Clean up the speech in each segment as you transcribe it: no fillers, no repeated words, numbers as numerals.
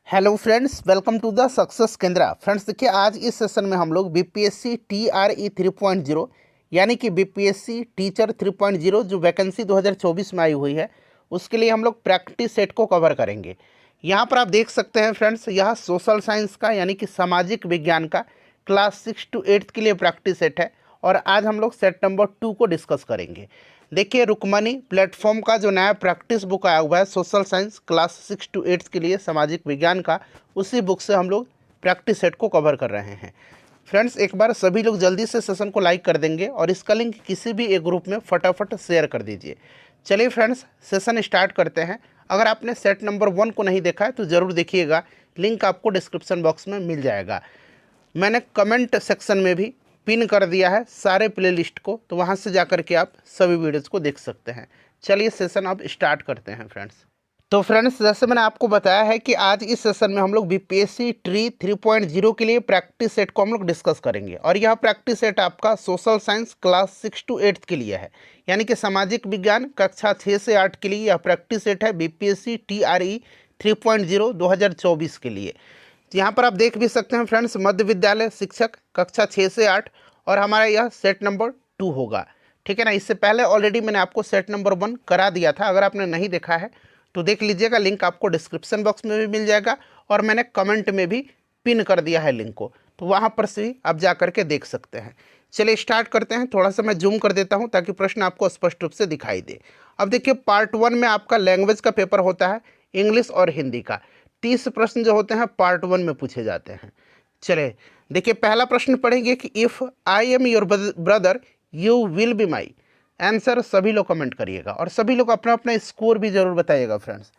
Hello friends, welcome to the success Kendra. Friends देखिए, आज इस सेशन में हम लोग बीपीएससी टीआरई 3.0 यानी कि बीपीएससी टीचर 3.0 जो वैकेंसी 2024 में आई हुई है उसके लिए हम लोग प्रैक्टिस सेट को कवर करेंगे। यहाँ पर आप देख सकते हैं फ्रेंड्स, यह सोशल साइंस का यानी कि सामाजिक विज्ञान का क्लास 6 to 8 के लिए प्रैक्टिस सेट है और आज हम लोग सेट नंबर 2 को डिस्कस करेंगे। देखिए, रुकमनी प्लेटफॉर्म का जो नया प्रैक्टिस बुक आया हुआ है सोशल साइंस क्लास 6 to 8 के लिए सामाजिक विज्ञान का, उसी बुक से हम लोग प्रैक्टिस सेट को कवर कर रहे हैं। फ्रेंड्स, एक बार सभी लोग जल्दी से सेशन को लाइक कर देंगे और इसका लिंक किसी भी एक ग्रुप में फटाफट शेयर कर दीजिए। चलिए फ्रेंड्स, सेशन स्टार्ट करते हैं। अगर आपने सेट नंबर 1 को नहीं देखा है तो ज़रूर देखिएगा, लिंक आपको डिस्क्रिप्शन बॉक्स में मिल जाएगा। मैंने कमेंट सेक्शन में भी पिन कर दिया है सारे प्लेलिस्ट को, तो वहाँ से जाकर के आप सभी वीडियोज़ को देख सकते हैं। चलिए सेशन अब स्टार्ट करते हैं फ्रेंड्स। तो फ्रेंड्स, जैसे मैंने आपको बताया है कि आज इस सेशन में हम लोग बीपीएससी ट्री 3.0 के लिए प्रैक्टिस सेट को हम लोग डिस्कस करेंगे और यह प्रैक्टिस सेट आपका सोशल साइंस क्लास 6 to 8 के लिए है, यानी कि सामाजिक विज्ञान कक्षा 6 से 8 के लिए यह प्रैक्टिस सेट है बीपीएससी टीआरई 3.0 2024 के लिए। यहाँ पर आप देख भी सकते हैं फ्रेंड्स, मध्य विद्यालय शिक्षक कक्षा 6 से 8 और हमारा यह सेट नंबर 2 होगा। ठीक है ना। इससे पहले ऑलरेडी मैंने आपको सेट नंबर 1 करा दिया था, अगर आपने नहीं देखा है तो देख लीजिएगा, लिंक आपको डिस्क्रिप्शन बॉक्स में भी मिल जाएगा और मैंने कमेंट में भी पिन कर दिया है लिंक को, तो वहाँ पर से भी आप जा करके देख सकते हैं। चलिए स्टार्ट करते हैं। थोड़ा सा मैं जूम कर देता हूँ ताकि प्रश्न आपको स्पष्ट रूप से दिखाई दे। अब देखिए, पार्ट 1 में आपका लैंग्वेज का पेपर होता है, इंग्लिश और हिंदी का। 30 प्रश्न जो होते हैं पार्ट 1 में पूछे जाते हैं। चले देखिए, पहला प्रश्न पढ़ेंगे कि if I am your brother you will be my. Answer सभी लोग कमेंट करिएगा और सभी लोग अपना अपना स्कोर भी जरूर बताइएगा फ्रेंड्स।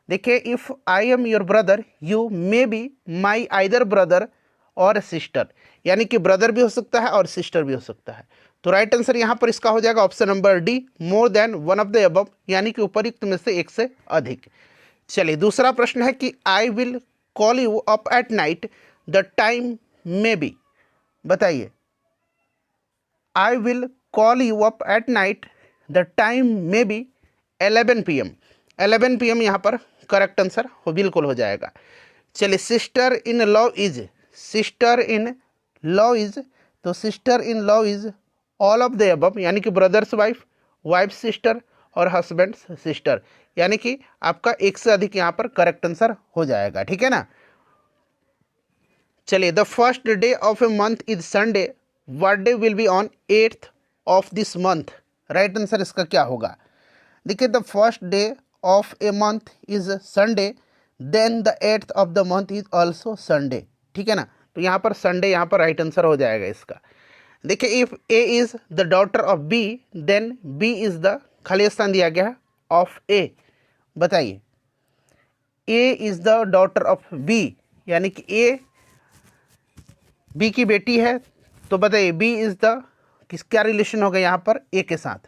देखिए, if I am your brother you may be my either brother और सिस्टर, यानी कि ब्रदर भी हो सकता है और सिस्टर भी हो सकता है। तो राइट आंसर यहाँ पर इसका हो जाएगा option number D, more than one of the above, यानी कि उपयुक्त में से एक से अधिक। चलिए दूसरा प्रश्न है कि I will call you up at night, the time may be. बताइए, I will call you up at night, the time may be 11 PM। 11 PM यहाँ पर करेक्ट आंसर बिल्कुल हो जाएगा। चलिए, sister in law is, sister in law is, तो sister in law is all of the above, यानी कि brother's wife, wife sister और हस्बैंड सिस्टर, यानी कि आपका एक से अधिक यहाँ पर करेक्ट आंसर हो जाएगा। ठीक है ना। चलिए, the first day of a month is Sunday, what day will be on 8th of this month. Right answer इसका क्या होगा? देखिए, the first day of a month is Sunday, then the 8th of the month is also Sunday. ठीक है ना। तो यहाँ पर संडे यहाँ पर राइट आंसर हो जाएगा इसका। देखिए, if A is the daughter of B, then B is the, खाली स्थान दिया गया है, ऑफ ए। बताइए, A is the daughter of B, यानी कि ए बी की बेटी है, तो बताइए बी इज द, क्या रिलेशन होगा यहाँ पर ए के साथ।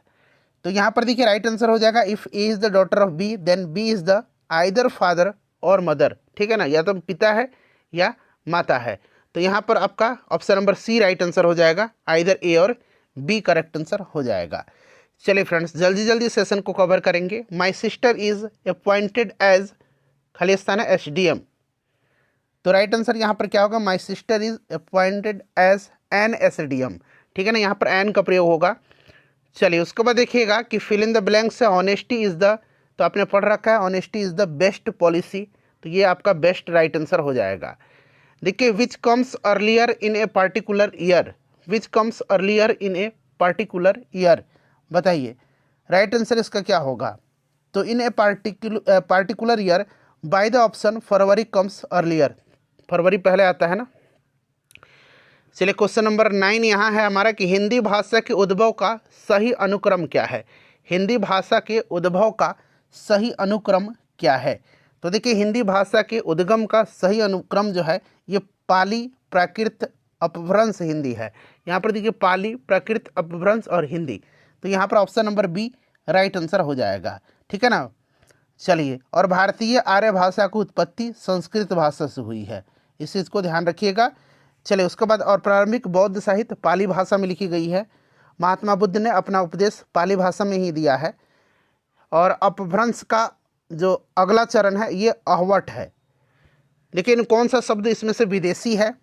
तो यहाँ पर देखिए राइट आंसर हो जाएगा, if A is the daughter of B then B is the either father और मदर। ठीक है ना, या तो पिता है या माता है। तो यहाँ पर आपका option number C right answer हो जाएगा, आइदर ए और बी करेक्ट आंसर हो जाएगा। चलिए फ्रेंड्स, जल्दी जल्दी सेशन को कवर करेंगे। My sister is appointed as, खाली स्थान है, SDM। तो राइट आंसर यहाँ पर क्या होगा? My sister is appointed as an SDM। ठीक है ना, यहाँ पर एन का प्रयोग होगा। चलिए उसके बाद देखिएगा कि फिल इन द ब्लैंक्स है, ऑनेस्टी इज द, तो आपने पढ़ रखा है honesty is the best policy, तो ये आपका बेस्ट राइट आंसर हो जाएगा। देखिए, which comes earlier in a particular year, which comes earlier in a particular year. बताइए राइट आंसर इसका क्या होगा? तो in a particular year by the option February comes earlier, फरवरी पहले आता है ना। चलिए क्वेश्चन नंबर 9 यहाँ है हमारा कि हिंदी भाषा के उद्भव का सही अनुक्रम क्या है। हिंदी भाषा के उद्भव का सही अनुक्रम क्या है? तो देखिए, हिंदी भाषा के उद्गम का सही अनुक्रम जो है ये पाली प्राकृत अपभ्रंश हिंदी है। यहाँ पर देखिए पाली प्राकृत अपभ्रंश और हिंदी, तो यहाँ पर option number B right answer हो जाएगा। ठीक है ना। चलिए, और भारतीय आर्य भाषा की उत्पत्ति संस्कृत भाषा से हुई है, इस चीज़ को ध्यान रखिएगा। चलिए उसके बाद, और प्रारंभिक बौद्ध साहित्य पाली भाषा में लिखी गई है। महात्मा बुद्ध ने अपना उपदेश पाली भाषा में ही दिया है। और अपभ्रंश का जो अगला चरण है ये अहवट है। लेकिन कौन सा शब्द इसमें से विदेशी है?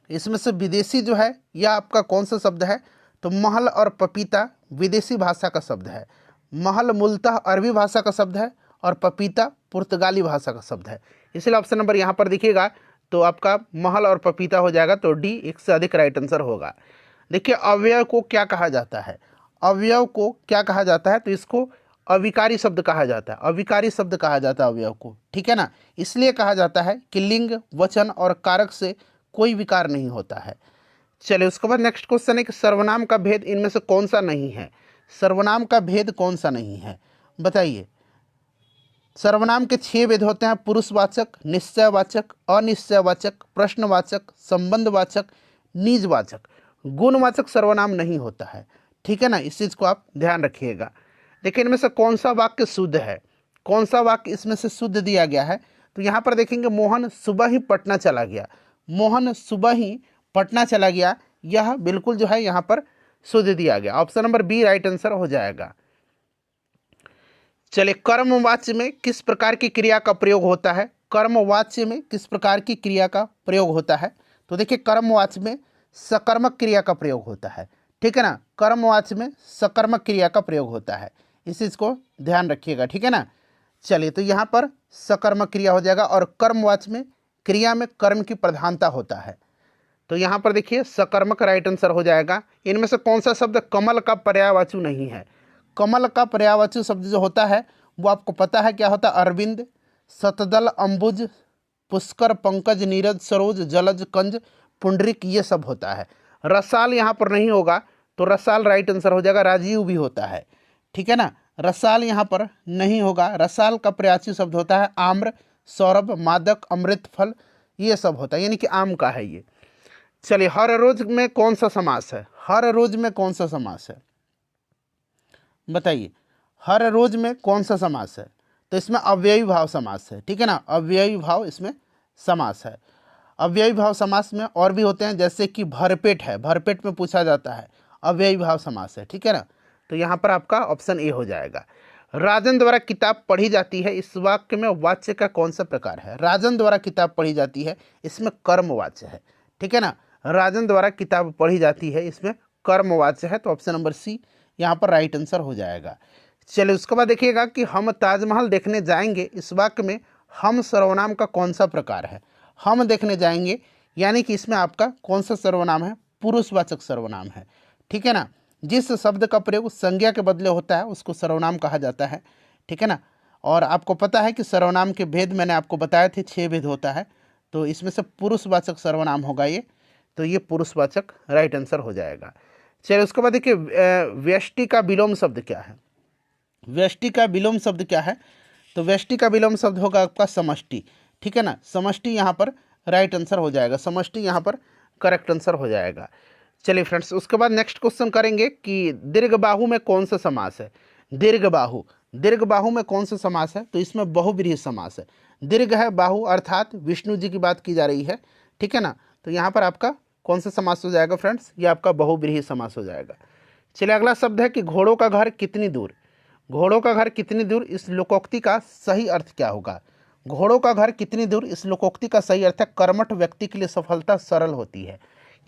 इसमें से विदेशी जो है यह आपका कौन सा शब्द है? तो महल और पपीता विदेशी भाषा का शब्द है। महल मूलतः अरबी भाषा का शब्द है और पपीता पुर्तगाली भाषा का शब्द है। इसलिए ऑप्शन नंबर यहाँ पर दिखेगा तो आपका महल और पपीता हो जाएगा, तो डी एक से अधिक राइट आंसर होगा। देखिए अव्यय को क्या कहा जाता है? अवयव को क्या कहा जाता है? तो इसको अविकारी शब्द कहा जाता है, अविकारी शब्द कहा जाता है अवयव को, ठीक है ना। इसलिए कहा जाता है कि लिंग, वचन और कारक से कोई विकार नहीं होता है। चलिए उसके बाद नेक्स्ट क्वेश्चन है कि सर्वनाम का भेद इनमें से कौन सा नहीं है? सर्वनाम का भेद कौन सा नहीं है, बताइए। सर्वनाम के 6 भेद होते हैं: पुरुषवाचक, निश्चयवाचक, अनिश्चयवाचक, प्रश्नवाचक, संबंधवाचक, निजवाचक। गुणवाचक सर्वनाम नहीं होता है, ठीक है ना, इस चीज़ को आप ध्यान रखिएगा। देखिए इनमें से कौन सा वाक्य शुद्ध है? कौन सा वाक्य इसमें से शुद्ध दिया गया है? तो यहाँ पर देखेंगे मोहन सुबह ही पटना चला गया। मोहन सुबह ही पटना चला गया, यह बिल्कुल जो है यहाँ पर शुद्ध दिया गया। Option number B right answer हो जाएगा। चलिए कर्मवाच्य में किस प्रकार की क्रिया का प्रयोग होता है? कर्मवाच्य में किस प्रकार की क्रिया का प्रयोग होता है? तो देखिए कर्मवाच्य में सकर्मक क्रिया का प्रयोग होता है, ठीक है ना। कर्मवाच्य में सकर्मक क्रिया का प्रयोग होता है, इस चीज़ को ध्यान रखिएगा, ठीक है ना। चलिए तो यहाँ पर सकर्मक क्रिया हो जाएगा और कर्मवाच्य में क्रिया में कर्म की प्रधानता होता है, तो यहाँ पर देखिए सकर्मक राइट आंसर हो जाएगा। इनमें से कौन सा शब्द कमल का पर्यायवाची नहीं है? कमल का पर्यायवाची शब्द जो होता है वो आपको पता है क्या होता है? अरविंद, शतदल, अंबुज, पुष्कर, पंकज, नीरज, सरोज, जलज, कंज, पुंडरिक, ये सब होता है। रसाल यहाँ पर नहीं होगा, तो रसाल राइट आंसर हो जाएगा। राजीव भी होता है, ठीक है ना, रसाल यहाँ पर नहीं होगा। रसाल का पर्यायवाची शब्द होता है आम्र, सौरभ, मादक, अमृत फल, ये सब होता है, यानी कि आम का है ये। चलिए हर रोज में कौन सा समास है? हर रोज में कौन सा समास है, बताइए। हर रोज में कौन सा समास है? तो इसमें अव्ययी भाव समास है, ठीक है ना, अव्ययी भाव इसमें समास है। अव्ययी भाव समास में और भी होते हैं, जैसे कि भरपेट है, भरपेट में पूछा जाता है, अव्ययी भाव समास है, ठीक है ना। तो यहाँ पर आपका ऑप्शन ए हो जाएगा। राजन द्वारा किताब पढ़ी जाती है, इस वाक्य में वाच्य का कौन सा प्रकार है? राजन द्वारा किताब पढ़ी जाती है, इसमें कर्मवाच्य है, ठीक है ना। राजन द्वारा किताब पढ़ी जाती है, इसमें कर्मवाच्य है, तो ऑप्शन नंबर सी यहाँ पर राइट आंसर हो जाएगा। चलिए उसके बाद देखिएगा कि हम ताजमहल देखने जाएंगे, इस वाक्य में हम सर्वनाम का कौन सा प्रकार है? हम देखने जाएंगे, यानी कि इसमें आपका कौन सा सर्वनाम है? पुरुषवाचक सर्वनाम है, ठीक है ना। जिस शब्द का प्रयोग संज्ञा के बदले होता है उसको सर्वनाम कहा जाता है, ठीक है ना। और आपको पता है कि सर्वनाम के भेद मैंने आपको बताए थे, 6 भेद होता है, तो इसमें से पुरुषवाचक सर्वनाम होगा ये, तो ये पुरुषवाचक राइट आंसर हो जाएगा। चलिए उसके बाद देखिए व्यष्टि का विलोम शब्द क्या है? व्यष्टि का विलोम शब्द क्या है? तो व्यष्टि का विलोम शब्द होगा आपका समष्टि, ठीक है ना। समष्टि यहाँ पर राइट आंसर हो जाएगा, समष्टि यहाँ पर करेक्ट आंसर हो जाएगा। चलिए फ्रेंड्स उसके बाद नेक्स्ट क्वेश्चन करेंगे कि दीर्घबाहु में कौन सा समास है? दीर्घबाहु, दीर्घबाहु में कौन सा समास है? तो इसमें बहुव्रीहि समास है। दीर्घ है, बाहु अर्थात विष्णु जी की बात की जा रही है, ठीक है ना। तो यहाँ पर आपका कौन सा समास हो जाएगा फ्रेंड्स? ये आपका बहुव्रीहि समास हो जाएगा। चलिए अगला शब्द है कि घोड़ों का घर कितनी दूर। घोड़ों का घर कितनी दूर, इस लोकोक्ति का सही अर्थ क्या होगा? घोड़ों का घर कितनी दूर, इस लोकोक्ति का सही अर्थ है कर्मठ व्यक्ति के लिए सफलता सरल होती है।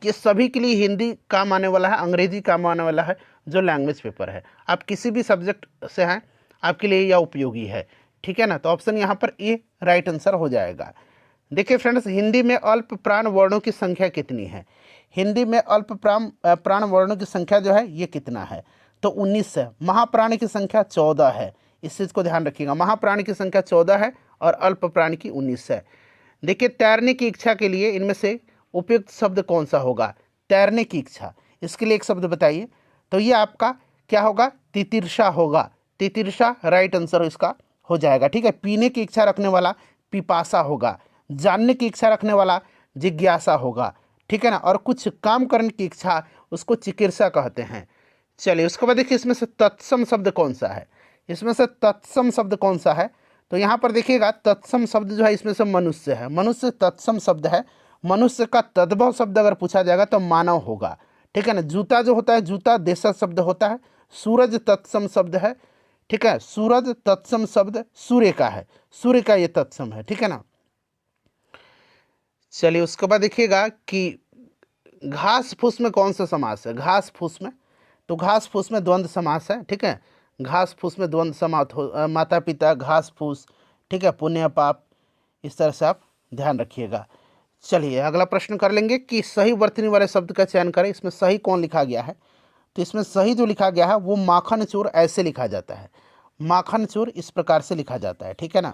ये सभी के लिए हिंदी काम आने वाला है, अंग्रेजी काम आने वाला है, जो लैंग्वेज पेपर है, आप किसी भी सब्जेक्ट से हैं आपके लिए यह उपयोगी है, ठीक है ना। तो ऑप्शन यहाँ पर ए राइट आंसर हो जाएगा। देखिए फ्रेंड्स हिंदी में अल्प प्राण वर्णों की संख्या कितनी है? हिंदी में अल्प प्राण वर्णों की संख्या जो है ये कितना है? तो 19 है। महाप्राण की संख्या 14 है, इस चीज़ को ध्यान रखिएगा, महाप्राण की संख्या 14 है और अल्प प्राण की 19 है। देखिए तैरने की इच्छा के लिए इनमें से उपयुक्त शब्द कौन सा होगा? तैरने की इच्छा, इसके लिए एक शब्द बताइए। तो ये आपका क्या होगा? तितिर्षा होगा, तितिर्षा राइट आंसर इसका हो जाएगा, ठीक है। पीने की इच्छा रखने वाला पिपासा होगा, जानने की इच्छा रखने वाला जिज्ञासा होगा, ठीक है ना। और कुछ काम करने की इच्छा उसको चिकित्सा कहते हैं। चलिए उसके बाद देखिए इसमें से तत्सम शब्द कौन सा है? इसमें से तत्सम शब्द कौन सा है? तो यहाँ पर देखिएगा तत्सम शब्द जो है इसमें से मनुष्य है, मनुष्य तत्सम शब्द है। मनुष्य का तद्भव शब्द अगर पूछा जाएगा तो मानव होगा, ठीक है ना। जूता जो होता है जूता देशज शब्द होता है। सूरज तत्सम शब्द है, ठीक है, सूरज तत्सम शब्द सूर्य का है, सूर्य का ये तत्सम है, ठीक है ना। चलिए उसके बाद देखिएगा कि घास फूस में कौन सा समास है। घास फूस में, तो घास फूस में द्वंद्व समास है, ठीक है। घास फूस में द्वंद्व समास हो, माता पिता, घास फूस, ठीक है, पुण्य पाप, इस तरह से आप ध्यान रखिएगा। चलिए अगला प्रश्न कर लेंगे कि सही वर्तनी वाले शब्द का चयन करें। इसमें सही कौन लिखा गया है, तो इसमें सही जो लिखा गया है वो माखन चूर ऐसे लिखा जाता है। माखन चूर इस प्रकार से लिखा जाता है, ठीक है ना।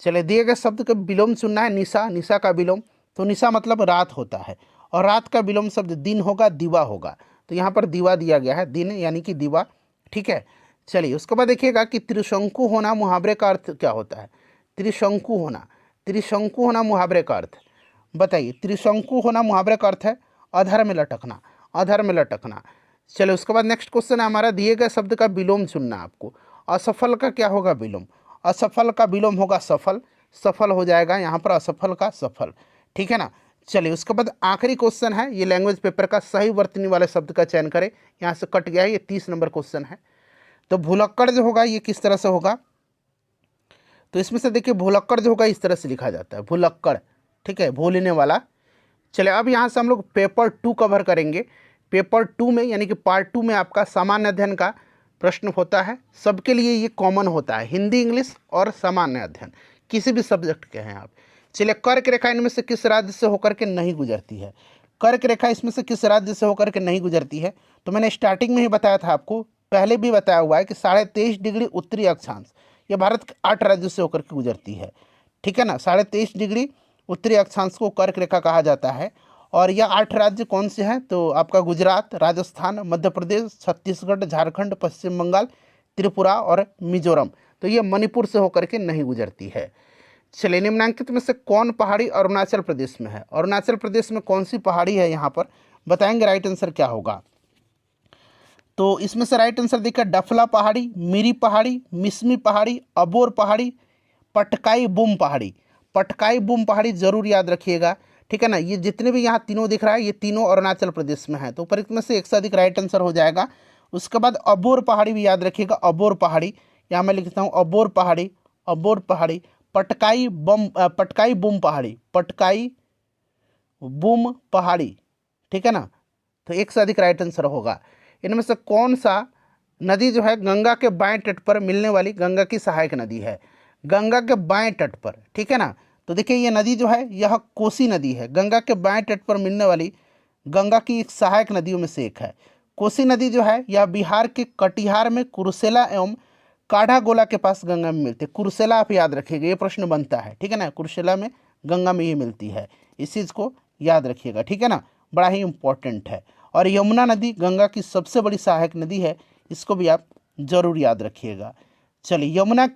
चलिए दिए गए शब्द का विलोम चुनना है। निशा, निशा का विलोम, तो निशा मतलब रात होता है, और रात का विलोम शब्द दिन होगा, दिवा होगा। तो यहाँ पर दिवा दिया गया है, दिन यानी कि दिवा, ठीक है। चलिए उसके बाद देखिएगा कि त्रिशंकु होना मुहावरे का अर्थ क्या होता है। त्रिशंकु होना, त्रिशंकु होना मुहावरे का अर्थ बताइए। त्रिशंकु होना मुहावरे का अर्थ है अधर में लटकना, अधर में लटकना। चलिए उसके बाद नेक्स्ट क्वेश्चन है हमारा, दिए गए शब्द का विलोम चुनना आपको। असफल का क्या होगा विलोम, असफल का विलोम होगा सफल, सफल हो जाएगा यहाँ पर असफल का सफल, ठीक है ना। चलिए उसके बाद आखिरी क्वेश्चन है, ये लैंग्वेज पेपर का सही वर्तनी वाले शब्द का चयन करें। यहाँ से कट गया है, ये 30 नंबर क्वेश्चन है। तो भुलक्कड़ जो होगा ये किस तरह से होगा, तो इसमें से देखिए भुलक्कड़ जो होगा इस तरह से लिखा जाता है, भुलक्कड़, ठीक है, भूलने वाला। चलिए अब यहाँ से हम लोग पेपर 2 कवर करेंगे। पेपर 2 में यानी कि पार्ट 2 में आपका सामान्य अध्ययन का प्रश्न होता है। सबके लिए ये कॉमन होता है, हिंदी, इंग्लिश और सामान्य अध्ययन, किसी भी सब्जेक्ट के हैं आप। चलिए कर्क रेखा इनमें से किस राज्य से होकर के नहीं गुजरती है। कर्क रेखा इसमें से किस राज्य से होकर के नहीं गुजरती है, तो मैंने स्टार्टिंग में ही बताया था आपको, पहले भी बताया हुआ है कि 23.5 डिग्री उत्तरी अक्षांश ये भारत के 8 राज्यों से होकर के गुजरती है, ठीक है ना। 23.5 डिग्री उत्तरी अक्षांश को कर्क रेखा कहा जाता है। और यह 8 राज्य कौन से हैं, तो आपका गुजरात, राजस्थान, मध्य प्रदेश, छत्तीसगढ़, झारखंड, पश्चिम बंगाल, त्रिपुरा और मिजोरम। तो ये मणिपुर से होकर के नहीं गुजरती है। चलिए निम्नलिखित में से कौन पहाड़ी अरुणाचल प्रदेश में है। अरुणाचल प्रदेश में कौन सी पहाड़ी है यहाँ पर बताएंगे, राइट आंसर क्या होगा। तो इसमें से राइट आंसर देखिए डफला पहाड़ी, मिरी पहाड़ी, मिसमी पहाड़ी, अबोर पहाड़ी, पटकाई बुम पहाड़ी। पटकाई बुम पहाड़ी जरूर याद रखिएगा, ठीक है ना। ये जितने भी यहाँ तीनों दिख रहा है ये तीनों अरुणाचल प्रदेश में है, तो ऊपर में से एक से अधिक राइट आंसर हो जाएगा। उसके बाद अबोर पहाड़ी भी याद रखिएगा, अबोर पहाड़ी, यहाँ मैं लिखता हूँ अबोर पहाड़ी, अबोर पहाड़ी। पटकाई पटकाई बुम पहाड़ी, पटकाई बुम पहाड़ी, ठीक है ना। तो एक से अधिक राइट आंसर होगा। इनमें से कौन सा नदी जो है गंगा के बाएं तट पर मिलने वाली गंगा की सहायक नदी है। गंगा के बाएं तट पर, ठीक है ना। तो देखिए ये नदी जो है यह कोसी नदी है, गंगा के बाएं तट पर मिलने वाली गंगा की एक सहायक नदियों में से एक है। कोसी नदी जो है यह बिहार के कटिहार में कुरुसेला एवं काढ़ागोला के पास गंगा में मिलती है। कुरुसेला आप याद रखिएगा, ये प्रश्न बनता है, ठीक है ना। कुरुसेला में गंगा में ये मिलती है, इस चीज़ को याद रखिएगा, ठीक है ना, बड़ा ही इंपॉर्टेंट है। और यमुना नदी गंगा की सबसे बड़ी सहायक नदी है, इसको भी आप जरूर याद रखिएगा। चलिए यमुना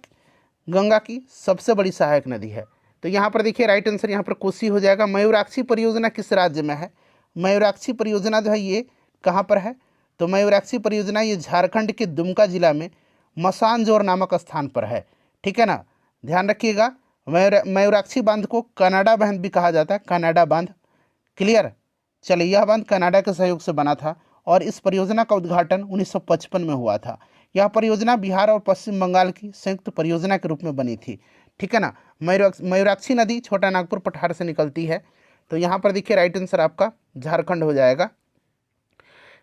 गंगा की सबसे बड़ी सहायक नदी है, तो यहाँ पर देखिए राइट आंसर यहाँ पर कोसी हो जाएगा। मयूराक्षी परियोजना किस राज्य में है। मयूराक्षी परियोजना जो है ये कहाँ पर है, तो मयूराक्षी परियोजना ये झारखंड के दुमका जिला में मसानजोर नामक स्थान पर है, ठीक है ना, ध्यान रखिएगा। मयूराक्षी बांध को कनाडा बांध भी कहा जाता है, कनाडा बांध, क्लियर। चलिए यह बांध कनाडा के सहयोग से बना था और इस परियोजना का उद्घाटन 1955 में हुआ था। यह परियोजना बिहार और पश्चिम बंगाल की संयुक्त परियोजना के रूप में बनी थी, ठीक है ना। मयूराक्षी नदी छोटा नागपुर पठार से निकलती है, तो यहाँ पर देखिए राइट आंसर आपका झारखंड हो जाएगा।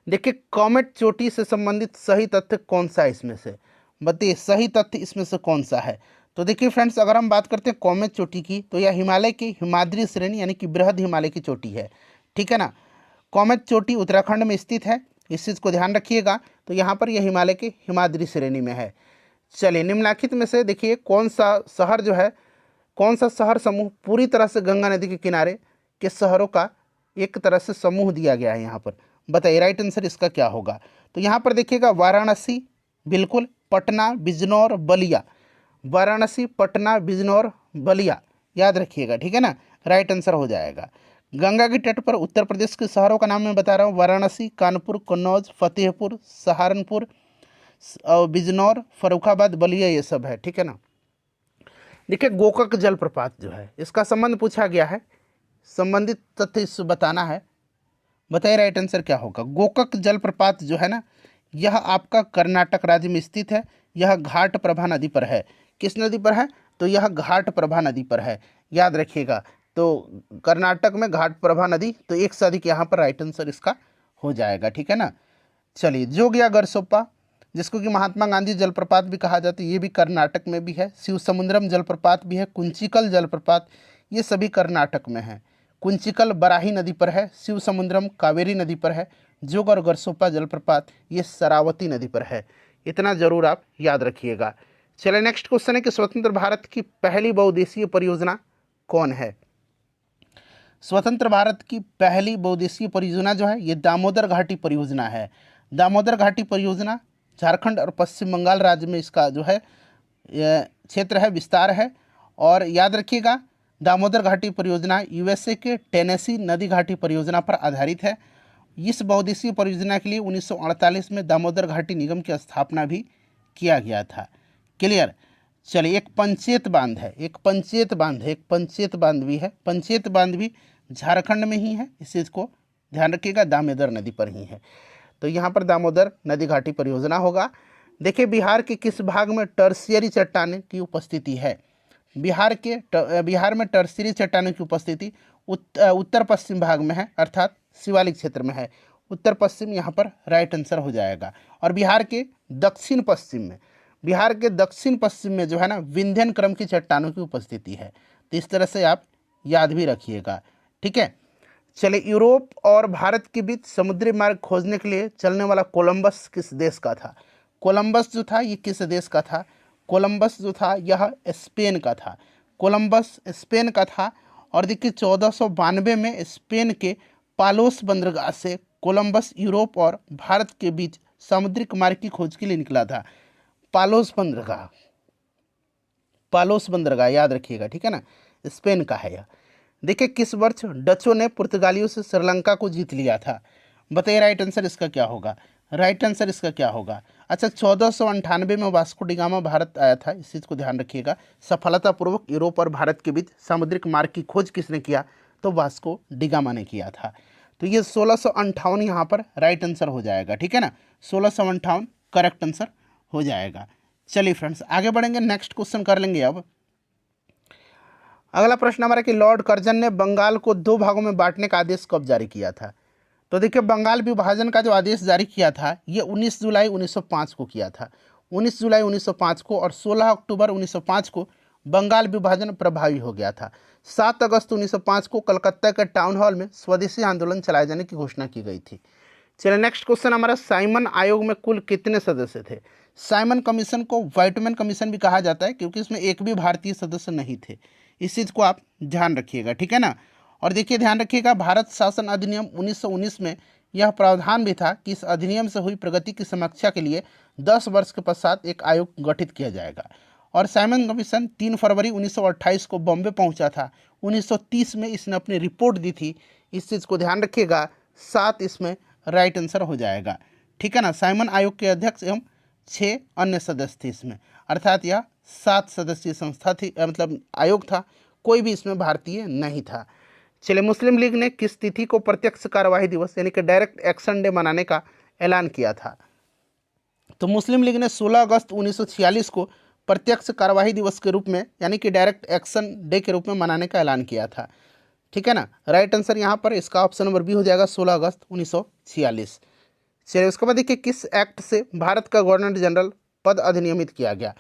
देखिए कॉमेट चोटी से संबंधित सही तथ्य कौन सा है इसमें से, बताइए सही तथ्य इसमें से कौन सा है। तो देखिए फ्रेंड्स अगर हम बात करते हैं कॉमेट चोटी की, तो यह हिमालय की हिमाद्री श्रेणी यानी कि बृहद हिमालय की चोटी है, ठीक है ना। कॉमेट चोटी उत्तराखंड में स्थित है, इस चीज़ को ध्यान रखिएगा। तो यहाँ पर यह हिमालय के हिमाद्री श्रेणी में है। चलिए निम्नलिखित में से देखिए कौन सा शहर जो है, कौन सा शहर समूह पूरी तरह से गंगा नदी के किनारे के शहरों का एक तरह से समूह दिया गया है यहाँ पर, बताइए राइट आंसर इसका क्या होगा। तो यहाँ पर देखिएगा वाराणसी, बिल्कुल, पटना, बिजनौर, बलिया, वाराणसी, पटना, बिजनौर, बलिया याद रखिएगा, ठीक है ना, राइट आंसर हो जाएगा। गंगा के तट पर उत्तर प्रदेश के शहरों का नाम मैं बता रहा हूँ, वाराणसी, कानपुर, कन्नौज, फतेहपुर, सहारनपुर, बिजनौर, फर्रुखाबाद, बलिया, ये सब है, ठीक है ना। देखिए गोकाक जलप्रपात जो है इसका संबंध पूछा गया है, संबंधित तथ्य इससे बताना है, बताइए राइट आंसर क्या होगा। गोकाक जलप्रपात जो है ना यह आपका कर्नाटक राज्य में स्थित है, यह घाट प्रभा नदी पर है। किस नदी पर है, तो यह घाट प्रभा नदी पर है, याद रखिएगा। तो कर्नाटक में घाटप्रभा नदी, तो एक से अधिक यहाँ पर राइट आंसर इसका हो जाएगा। ठीक है ना। चलिए, जोग या गरसोप्पा, जिसको कि महात्मा गांधी जलप्रपात भी कहा जाता है, ये भी कर्नाटक में भी है। शिव समुद्रम जलप्रपात भी है, कुंचिकल जलप्रपात, ये सभी कर्नाटक में है। कुंचिकल बराही नदी पर है, शिव समुद्रम कावेरी नदी पर है, जोग और गरसोप्पा जलप्रपात ये शरावती नदी पर है। इतना जरूर आप याद रखिएगा। चलिए, नेक्स्ट क्वेश्चन है कि स्वतंत्र भारत की पहली बहुउद्देशीय परियोजना कौन है। स्वतंत्र भारत की पहली बहुउद्देशीय परियोजना जो है ये दामोदर घाटी परियोजना है। दामोदर घाटी परियोजना झारखंड और पश्चिम बंगाल राज्य में इसका जो है क्षेत्र है, विस्तार है। और याद रखिएगा, दामोदर घाटी परियोजना यूएसए के टेनेसी नदी घाटी परियोजना पर आधारित है। इस बहुउद्देशीय परियोजना के लिए 1948 में दामोदर घाटी निगम की स्थापना भी किया गया था। क्लियर। चलिए, एक पंचेत बांध है, एक पंचेत बांध भी है। पंचेत बांध भी झारखंड में ही है, इस चीज़ को ध्यान रखिएगा, दामोदर नदी पर ही है। तो यहाँ पर दामोदर नदी घाटी परियोजना होगा। देखिए, बिहार के किस भाग में टर्शियरी चट्टानें की उपस्थिति है। बिहार में टर्शियरी चट्टानों की उपस्थिति उत्तर पश्चिम भाग में है, अर्थात शिवालिक क्षेत्र में है। उत्तर पश्चिम यहाँ पर राइट आंसर हो जाएगा। और बिहार के दक्षिण पश्चिम में जो है ना विंध्यन क्रम की चट्टानों की उपस्थिति है। तो इस तरह से आप याद भी रखिएगा। ठीक है। चलिए, यूरोप और भारत के बीच समुद्री मार्ग खोजने के लिए चलने वाला कोलंबस किस देश का था। कोलंबस जो था ये किस देश का था। कोलंबस जो था यह स्पेन का था। कोलंबस स्पेन का था। और देखिए, 1492 में स्पेन के पालोस बंदरगाह से कोलंबस यूरोप और भारत के बीच सामुद्रिक मार्ग की खोज के लिए निकला था। पालोस बंदरगाह याद रखिएगा। ठीक है ना, स्पेन का है यह। देखिए, किस वर्ष डचों ने पुर्तगालियों से श्रीलंका को जीत लिया था। बताइए राइट आंसर इसका क्या होगा। अच्छा, 1498 में वास्को डिगामा भारत आया था, इस चीज़ को ध्यान रखिएगा। सफलतापूर्वक यूरोप और भारत के बीच सामुद्रिक मार्ग की खोज किसने किया, तो वास्को डिगामा ने किया था। तो ये 1658 यहाँ पर राइट आंसर हो जाएगा। ठीक है ना, 1658 करेक्ट आंसर हो जाएगा। चलिए फ्रेंड्स, आगे बढ़ेंगे, नेक्स्ट क्वेश्चन कर लेंगे। अब अगला प्रश्न हमारा कि लॉर्ड कर्जन ने बंगाल को 2 भागों में बांटने का आदेश कब जारी किया था। तो देखिए, बंगाल विभाजन का जो आदेश जारी किया था ये 19 जुलाई 1905 को किया था। 19 जुलाई 1905 को, और 16 अक्टूबर 1905 को बंगाल विभाजन प्रभावी हो गया था। 7 अगस्त 1905 को कलकत्ता के टाउन हॉल में स्वदेशी आंदोलन चलाए जाने की घोषणा की गई थी। चलिए, नेक्स्ट क्वेश्चन हमारा, साइमन आयोग में कुल कितने सदस्य थे। साइमन कमीशन को व्हाइटमैन कमीशन भी कहा जाता है, क्योंकि इसमें एक भी भारतीय सदस्य नहीं थे। इस चीज़ को आप ध्यान रखिएगा। ठीक है ना। और देखिए, ध्यान रखिएगा, भारत शासन अधिनियम 1919 में यह प्रावधान भी था कि इस अधिनियम से हुई प्रगति की समीक्षा के लिए 10 वर्ष के पश्चात एक आयोग गठित किया जाएगा। और साइमन कमीशन 3 फरवरी 1928 को बॉम्बे पहुंचा था। 1930 में इसने अपनी रिपोर्ट दी थी। इस चीज़ को ध्यान रखिएगा। 7 इसमें राइट आंसर हो जाएगा। ठीक है ना। साइमन आयोग के अध्यक्ष एवं 6 अन्य सदस्य थे इसमें, अर्थात यह 7 सदस्यीय संस्था थी, मतलब आयोग था, कोई भी इसमें भारतीय नहीं था। चलिए, मुस्लिम लीग ने किस तिथि को प्रत्यक्ष कार्यवाही दिवस यानी कि डायरेक्ट एक्शन डे मनाने का ऐलान किया था। तो मुस्लिम लीग ने 16 अगस्त 1946 को प्रत्यक्ष कार्यवाही दिवस के रूप में यानी कि डायरेक्ट एक्शन डे के रूप में मनाने का ऐलान किया था। ठीक है ना। राइट आंसर यहाँ पर इसका ऑप्शन नंबर बी हो जाएगा, 16 अगस्त 1946। चलिए, उसके बाद देखिए, किस एक्ट से भारत का गवर्नर जनरल पद अधिनियमित किया गया।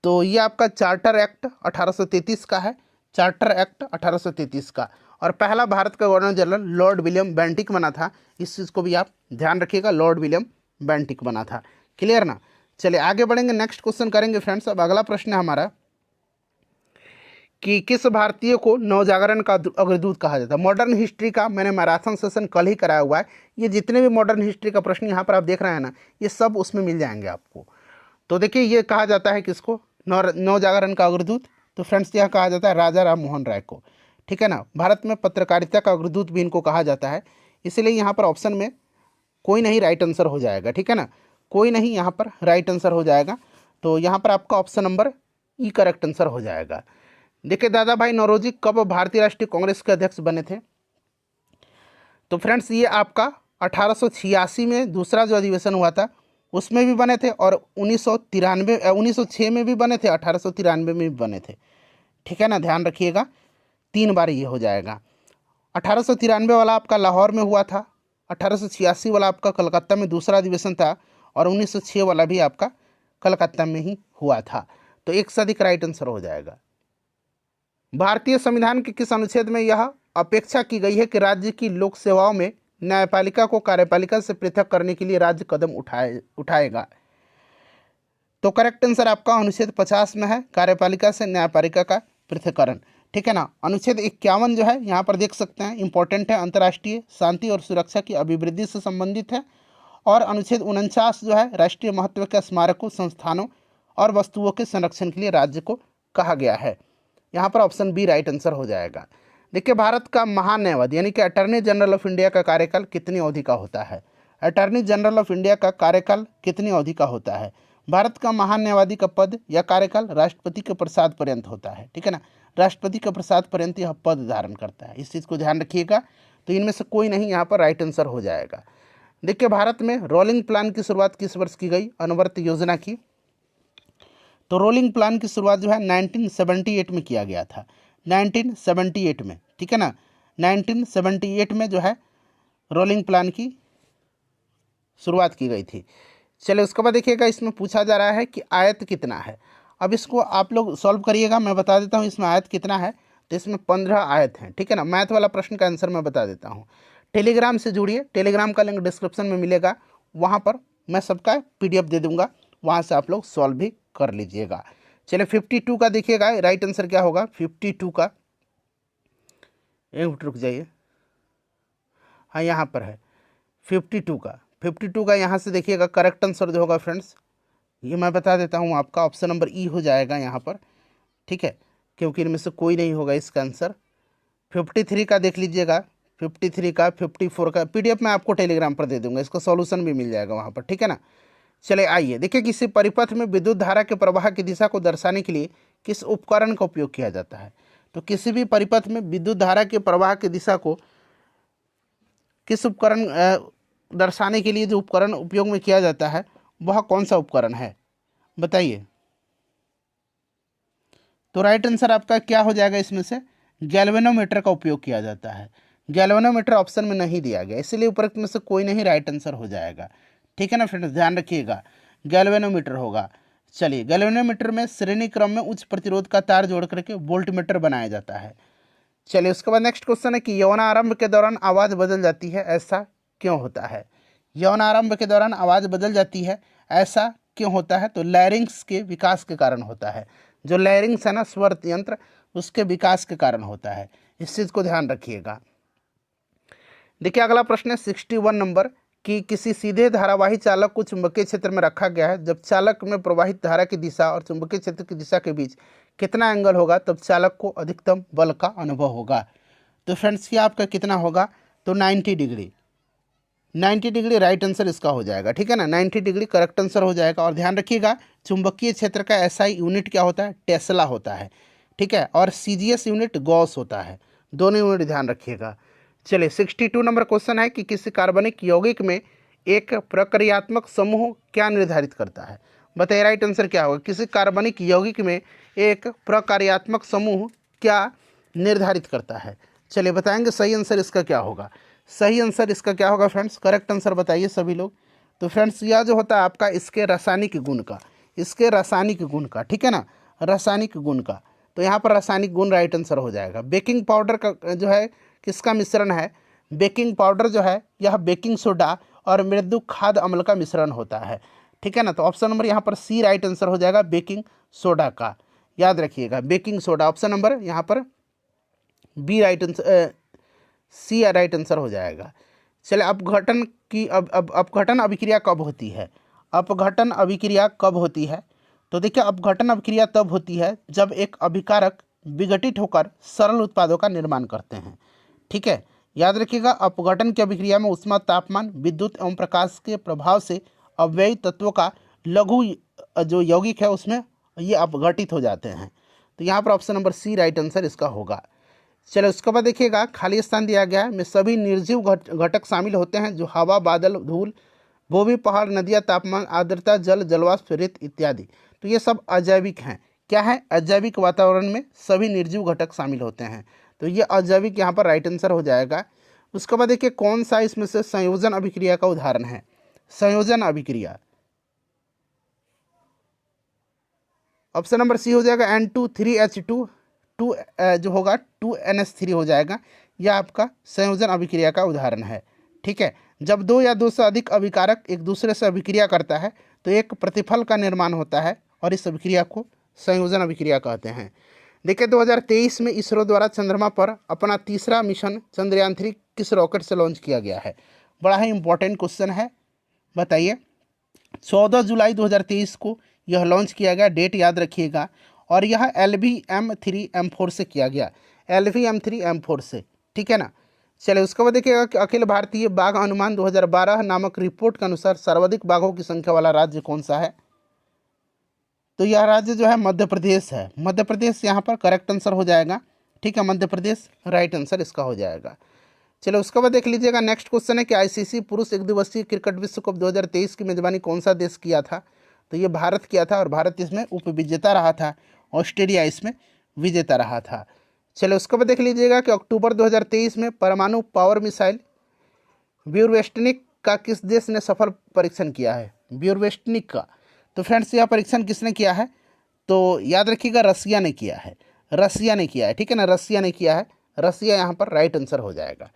तो ये आपका चार्टर एक्ट 1833 का है, चार्टर एक्ट 1833 का। और पहला भारत का governor general Lord William Bentinck बना था। इस चीज़ को भी आप ध्यान रखिएगा, लॉर्ड विलियम बेंटिक बना था। क्लियर ना। चलिए, आगे बढ़ेंगे, नेक्स्ट क्वेश्चन करेंगे फ्रेंड्स। अब अगला प्रश्न है हमारा कि किस भारतीय को नवजागरण का अग्रदूत कहा जाता है। मॉडर्न हिस्ट्री का मैंने मैराथन सेशन कल ही कराया हुआ है। ये जितने भी मॉडर्न हिस्ट्री का प्रश्न यहाँ पर आप देख रहे हैं ना, ये सब उसमें मिल जाएंगे आपको। तो देखिए, ये कहा जाता है किसको, नवजागरण का अग्रदूत। तो फ्रेंड्स, यह कहा जाता है राजा राम मोहन राय को। ठीक है ना। भारत में पत्रकारिता का अग्रदूत भी इनको कहा जाता है, इसलिए यहाँ पर ऑप्शन में कोई नहीं राइट आंसर हो जाएगा। ठीक है ना, कोई नहीं यहाँ पर राइट आंसर हो जाएगा। तो यहाँ पर आपका ऑप्शन नंबर ई करेक्ट आंसर हो जाएगा। देखिए, दादा भाई नौरोजी कब भारतीय राष्ट्रीय कांग्रेस के अध्यक्ष बने थे। तो फ्रेंड्स, ये आपका 1886 में दूसरा जो अधिवेशन हुआ था उसमें भी बने थे, और 1906 में भी बने थे, 1893 में भी बने थे। ठीक है ना, ध्यान रखिएगा। 3 बार ये हो जाएगा। 1893 वाला आपका लाहौर में हुआ था, 1886 वाला आपका कलकत्ता में दूसरा अधिवेशन था, और 1906 वाला भी आपका कलकत्ता में ही हुआ था। तो एक से अधिक राइट आंसर हो जाएगा। भारतीय संविधान के किस अनुच्छेद में यह अपेक्षा की गई है कि राज्य की लोक सेवाओं में न्यायपालिका को कार्यपालिका से पृथक करने के लिए राज्य कदम उठाएगा? तो करेक्ट आंसर आपका अनुच्छेद 50 में है, कार्यपालिका से न्यायपालिका का पृथक्करण। ठीक है ना। अनुच्छेद 51 जो है यहाँ पर देख सकते हैं, इंपॉर्टेंट है, अंतर्राष्ट्रीय शांति और सुरक्षा की अभिवृद्धि से संबंधित है। और अनुच्छेद 49 जो है राष्ट्रीय महत्व के स्मारकों, संस्थानों और वस्तुओं के संरक्षण के लिए राज्य को कहा गया है। यहाँ पर ऑप्शन बी राइट आंसर हो जाएगा। देखिए, भारत का महान्यायवादी यानी कि अटॉर्नी जनरल ऑफ इंडिया का कार्यकाल कितनी अवधि का होता है? अटॉर्नी जनरल ऑफ इंडिया का कार्यकाल कितनी अवधि का होता है? भारत का महान्यायवादी का पद या कार्यकाल राष्ट्रपति के प्रसाद पर्यंत होता है। ठीक है ना, राष्ट्रपति के प्रसाद पर्यंत यह पद धारण करता है, इस चीज़ को ध्यान रखिएगा। तो इनमें से कोई नहीं यहाँ पर राइट आंसर हो जाएगा। देखिए, भारत में रोलिंग प्लान की शुरुआत किस वर्ष की गई? अनुवर्त योजना की। तो रोलिंग प्लान की शुरुआत जो है 1978 में किया गया था, 1978 में। ठीक है ना, 1978 में जो है रोलिंग प्लान की शुरुआत की गई थी। चलिए, उसके बाद देखिएगा, इसमें पूछा जा रहा है कि आयत कितना है। अब इसको आप लोग सॉल्व करिएगा, मैं बता देता हूँ इसमें आयत कितना है। तो इसमें 15 आयत हैं। ठीक है ना, मैथ वाला प्रश्न का आंसर मैं बता देता हूँ। टेलीग्राम से जुड़िए, टेलीग्राम का लिंक डिस्क्रिप्शन में मिलेगा, वहाँ पर मैं सबका PDF दे दूँगा, वहाँ से आप लोग सॉल्व भी कर लीजिएगा। चलिए, 52 का देखिएगा राइट आंसर क्या होगा। 52 का, एक मिनट रुक जाइए, हाँ यहाँ पर है 52 का यहाँ से देखिएगा करेक्ट आंसर जो होगा फ्रेंड्स, ये मैं बता देता हूँ आपका, ऑप्शन नंबर ई हो जाएगा यहाँ पर। ठीक है, क्योंकि इनमें से कोई नहीं होगा इसका आंसर। 53 का देख लीजिएगा, 53 का, 54 का PDF मैं आपको टेलीग्राम पर दे दूंगा, इसका सॉल्यूशन भी मिल जाएगा वहाँ पर। ठीक है ना। चले आइए, देखिए, किसी परिपथ में विद्युत धारा के प्रवाह की दिशा को दर्शाने के लिए किस उपकरण का उपयोग किया जाता है? तो किसी भी परिपथ में विद्युत धारा के प्रवाह की दिशा को किस उपकरण दर्शाने के लिए जो उपकरण उपयोग में किया जाता है, वह कौन सा उपकरण है बताइए? तो राइट आंसर आपका क्या हो जाएगा? इसमें से गैल्वेनोमीटर का उपयोग किया जाता है। गैल्वेनोमीटर ऑप्शन में नहीं दिया गया, इसलिए उपरोक्त में से कोई नहीं राइट आंसर हो जाएगा। ठीक है ना फ्रेंड्स, ध्यान रखिएगा, गैल्वेनोमीटर होगा। चलिए, गैल्वेनोमीटर में श्रेणी क्रम में उच्च प्रतिरोध का तार जोड़ करके वोल्टमीटर बनाया जाता है। चलिए, उसके बाद नेक्स्ट क्वेश्चन है कि यौनारंभ के दौरान आवाज़ बदल जाती है, ऐसा क्यों होता है? यौनारंभ के दौरान आवाज़ बदल जाती है, ऐसा क्यों होता है? तो लैरिंग्स के विकास के कारण होता है। जो लैरिंग्स है ना, स्वर यंत्र, उसके विकास के कारण होता है, इस चीज़ को ध्यान रखिएगा। देखिए, अगला प्रश्न है 61 नंबर कि किसी सीधे धारावाही चालक को चुंबकीय क्षेत्र में रखा गया है। जब चालक में प्रवाहित धारा की दिशा और चुंबकीय क्षेत्र की दिशा के बीच कितना एंगल होगा, तब चालक को अधिकतम बल का अनुभव होगा? तो फ्रेंड्स, ये आपका कितना होगा? तो 90 डिग्री। 90 डिग्री राइट आंसर इसका हो जाएगा। ठीक है ना, 90 डिग्री करेक्ट आंसर हो जाएगा। और ध्यान रखिएगा, चुंबकीय क्षेत्र का SI यूनिट क्या होता है? टेस्ला होता है। ठीक है, और CGS यूनिट गॉस होता है, दोनों यूनिट ध्यान रखिएगा। चलिए, 62 नंबर क्वेश्चन है कि किसी कार्बनिक यौगिक में एक प्रक्रियात्मक समूह क्या निर्धारित करता है? बताइए राइट आंसर क्या होगा? किसी कार्बनिक यौगिक में एक प्रक्रियात्मक समूह क्या निर्धारित करता है? चलिए बताएंगे सही आंसर इसका क्या होगा। सही आंसर इसका क्या होगा फ्रेंड्स? करेक्ट आंसर बताइए सभी लोग। तो फ्रेंड्स, यह जो होता है आपका इसके रासायनिक गुण का, इसके रासायनिक गुण का, ठीक है ना, रासायनिक गुण का। तो यहाँ पर रासायनिक गुण राइट आंसर हो जाएगा। बेकिंग पाउडर का जो है किसका मिश्रण है? बेकिंग पाउडर जो है यह बेकिंग सोडा और मृदु खाद्य अम्ल का मिश्रण होता है। ठीक है ना, तो ऑप्शन नंबर यहाँ पर सी राइट आंसर हो जाएगा, बेकिंग सोडा का। याद रखिएगा, बेकिंग सोडा। ऑप्शन नंबर यहाँ पर बी राइट आंसर, सी राइट आंसर हो जाएगा। चलिए, अपघटन की अपघटन अभिक्रिया कब होती है? अपघटन अभिक्रिया कब होती है? तो देखिए, अपघटन अभिक्रिया तब होती है जब एक अभिकारक विघटित होकर सरल उत्पादों का निर्माण करते हैं। ठीक है, याद रखिएगा, अपघटन की अभिक्रिया में ऊष्मा, तापमान, विद्युत एवं प्रकाश के प्रभाव से अव्ययी तत्वों का लघु जो यौगिक है उसमें ये अपघटित हो जाते हैं। तो यहाँ पर option number C right answer इसका होगा। चलो, उसके बाद देखिएगा, खाली स्थान दिया गया है में सभी निर्जीव घटक शामिल होते हैं जो हवा, बादल, धूल, भूमि, पहाड़, नदियाँ, तापमान, आर्द्रता, जल, जलवाष्प, रेत इत्यादि। तो ये सब अजैविक हैं। क्या है? अजैविक वातावरण में सभी निर्जीव घटक शामिल होते हैं। तो ये अजैविक यहाँ पर राइट आंसर हो जाएगा। उसके बाद देखिए कौन सा इसमें से संयोजन अभिक्रिया का उदाहरण है। संयोजन अभिक्रिया, ऑप्शन नंबर सी हो जाएगा N2 3H2 2 जो होगा 2NH3 हो जाएगा। यह आपका संयोजन अभिक्रिया का उदाहरण है। ठीक है, जब दो या दो से अधिक अभिकारक एक दूसरे से अभिक्रिया करता है तो एक प्रतिफल का निर्माण होता है और इस अभिक्रिया को संयोजन अभिक्रिया कहते हैं। देखिए 2023 में इसरो द्वारा चंद्रमा पर अपना तीसरा मिशन चंद्रयान-3 किस रॉकेट से लॉन्च किया गया है। बड़ा ही इंपॉर्टेंट क्वेश्चन है, बताइए। 14 जुलाई 2023 को यह लॉन्च किया गया, डेट याद रखिएगा। और यह LVM-3M4 से किया गया, LVM-3M4 से, ठीक है ना। चलिए उसके बाद देखिएगा कि अखिल भारतीय बाघ अनुमान 2012 नामक रिपोर्ट के अनुसार सर्वाधिक बाघों की संख्या वाला राज्य कौन सा है। तो यह राज्य जो है मध्य प्रदेश है। मध्य प्रदेश यहाँ पर करेक्ट आंसर हो जाएगा। ठीक है, मध्य प्रदेश राइट आंसर इसका हो जाएगा। चलो उसके बाद देख लीजिएगा नेक्स्ट क्वेश्चन है कि ICC पुरुष एक दिवसीय क्रिकेट विश्व कप 2023 की मेजबानी कौन सा देश किया था। तो ये भारत किया था और भारत इसमें उपविजेता रहा था, ऑस्ट्रेलिया इसमें विजेता रहा था। चलो उसके बाद देख लीजिएगा कि अक्टूबर 2023 में परमाणु पावर मिसाइल ब्यूरवेस्टनिक का किस देश ने सफल परीक्षण किया है। ब्यूरवेस्टनिक का, तो फ्रेंड्स यह परीक्षण किसने किया है, तो याद रखिएगा रसिया ने किया है। रसिया ने किया है, ठीक है ना, रसिया ने किया है। रसिया यहाँ पर राइट आंसर हो जाएगा।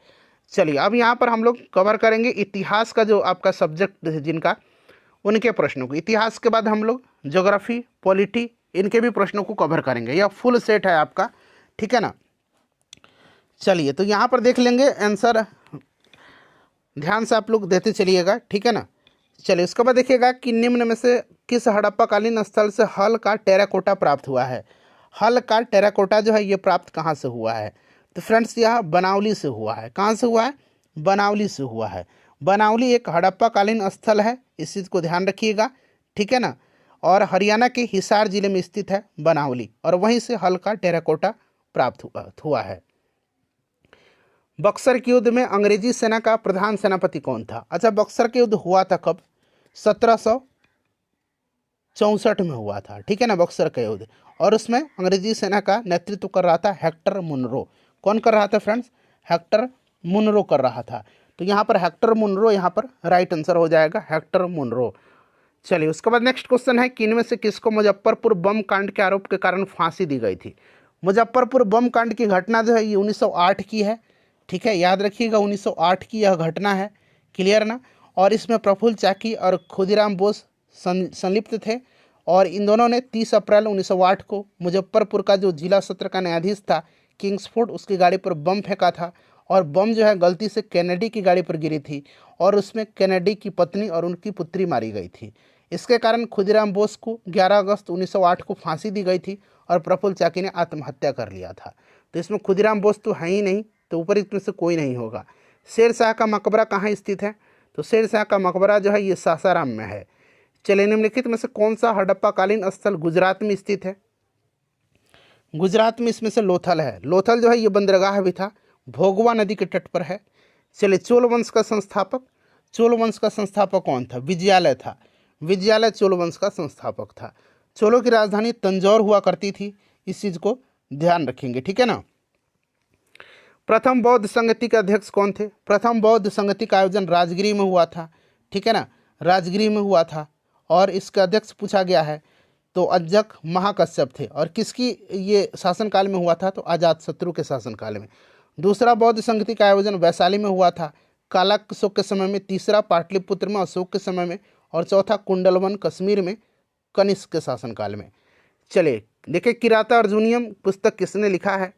चलिए अब यहाँ पर हम लोग कवर करेंगे इतिहास का जो आपका सब्जेक्ट है जिनका, उनके प्रश्नों को। इतिहास के बाद हम लोग ज्योग्राफी, पॉलिटी, इनके भी प्रश्नों को कवर करेंगे। यह फुल सेट है आपका, ठीक है ना। चलिए तो यहाँ पर देख लेंगे आंसर, ध्यान से आप लोग देते चलिएगा, ठीक है ना। चलिए उसके बाद देखिएगा कि निम्न में से किस हड़प्पाकालीन स्थल से हल का टेराकोटा प्राप्त हुआ है। हल का टेराकोटा जो है ये प्राप्त कहाँ से हुआ है। तो फ्रेंड्स यह बनावली से हुआ है। कहाँ से हुआ है, बनावली से हुआ है। बनावली एक हड़प्पाकालीन स्थल है, इस चीज़ को ध्यान रखिएगा, ठीक है ना। और हरियाणा के हिसार जिले में स्थित है बनावली, और वहीं से हल का टेराकोटा प्राप्त हुआ है। बक्सर के युद्ध में अंग्रेजी सेना का प्रधान सेनापति कौन था। अच्छा, बक्सर के युद्ध हुआ था कब, 1764 में हुआ था, ठीक है ना, बक्सर का युद्ध। और उसमें अंग्रेजी सेना का नेतृत्व कर रहा था हेक्टर मुनरो। कौन कर रहा था फ्रेंड्स, हेक्टर मुनरो कर रहा था। तो यहाँ पर हेक्टर मुनरो यहाँ पर राइट आंसर हो जाएगा, हेक्टर मुनरो। चलिए उसके बाद नेक्स्ट क्वेश्चन है कि इनमें से किसको मुजफ्फरपुर बम कांड के आरोप के कारण फांसी दी गई थी। मुजफ्फरपुर बम कांड की घटना जो है ये 1908 की है, ठीक है, याद रखिएगा 1908 की यह घटना है, क्लियर ना। और इसमें प्रफुल्ल चाकी और खुदीराम बोस संलिप्त थे। और इन दोनों ने 30 अप्रैल 1908 को मुजफ्फरपुर का जो जिला सत्र का न्यायाधीश था किंग्सफोर्ड, उसकी गाड़ी पर बम फेंका था। और बम जो है गलती से कैनेडी की गाड़ी पर गिरी थी और उसमें कैनेडी की पत्नी और उनकी पुत्री मारी गई थी। इसके कारण खुदीराम बोस को 11 अगस्त 1908 को फांसी दी गई थी और प्रफुल्ल चाकी ने आत्महत्या कर लिया था। तो इसमें खुदीराम बोस तो है ही नहीं, तो ऊपर में से कोई नहीं होगा। शेरशाह का मकबरा कहाँ स्थित है, तो शेरशाह का मकबरा जो है ये सासाराम में है। चलिए निम्नलिखित में से कौन सा हड़प्पाकालीन स्थल गुजरात में स्थित है। गुजरात में इसमें से लोथल है। लोथल जो है ये बंदरगाह भी था, भोगवा नदी के तट पर है। चलिए चोल वंश का संस्थापक, चोल वंश का संस्थापक कौन था, विजयालय था। विजयालय चोल वंश का संस्थापक था। चोलों की राजधानी तंजौर हुआ करती थी, इस चीज़ को ध्यान रखेंगे, ठीक है ना। प्रथम बौद्ध संगति के अध्यक्ष कौन थे। प्रथम बौद्ध संगति का आयोजन राजगिरी में हुआ था, ठीक है ना, राजगिरी में हुआ था। और इसका अध्यक्ष पूछा गया है तो अज्जक महाकश्यप थे। और किसकी ये शासनकाल में हुआ था, तो अजातशत्रु के शासनकाल में। दूसरा बौद्ध संगति का आयोजन वैशाली में हुआ था कालाशोक के समय में। तीसरा पाटलिपुत्र में अशोक के समय में। और चौथा कुंडलवन कश्मीर में कनिष्क के शासनकाल में। चलिए देखिए किराता अर्जुनियम पुस्तक किसने लिखा है।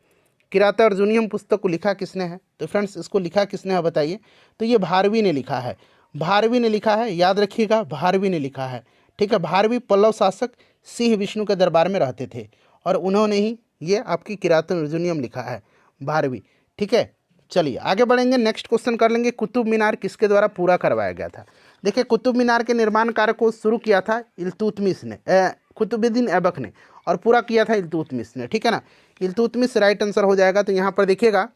किराता अर्जुनियम पुस्तक को लिखा किसने है, तो फ्रेंड्स इसको लिखा किसने है बताइए। तो ये भारवी ने लिखा है, भारवी ने लिखा है, याद रखिएगा भारवी ने लिखा है, ठीक है। भारवी पल्लव शासक सिंह विष्णु के दरबार में रहते थे और उन्होंने ही ये आपकी किराता अर्जुनियम लिखा है, भारवी, ठीक है। चलिए आगे बढ़ेंगे, नेक्स्ट क्वेश्चन कर लेंगे। कुतुब मीनार किसके द्वारा पूरा करवाया गया था। देखिए कुतुब मीनार के निर्माण कार्य को शुरू किया था इल्तुतमिश ने, कुतुबुद्दीन ऐबक ने, और पूरा किया था इल्तुतमिश ने, ठीक है ना। इल्तुतमिश राइट आंसर हो जाएगा। तो यहाँ पर देखिएगा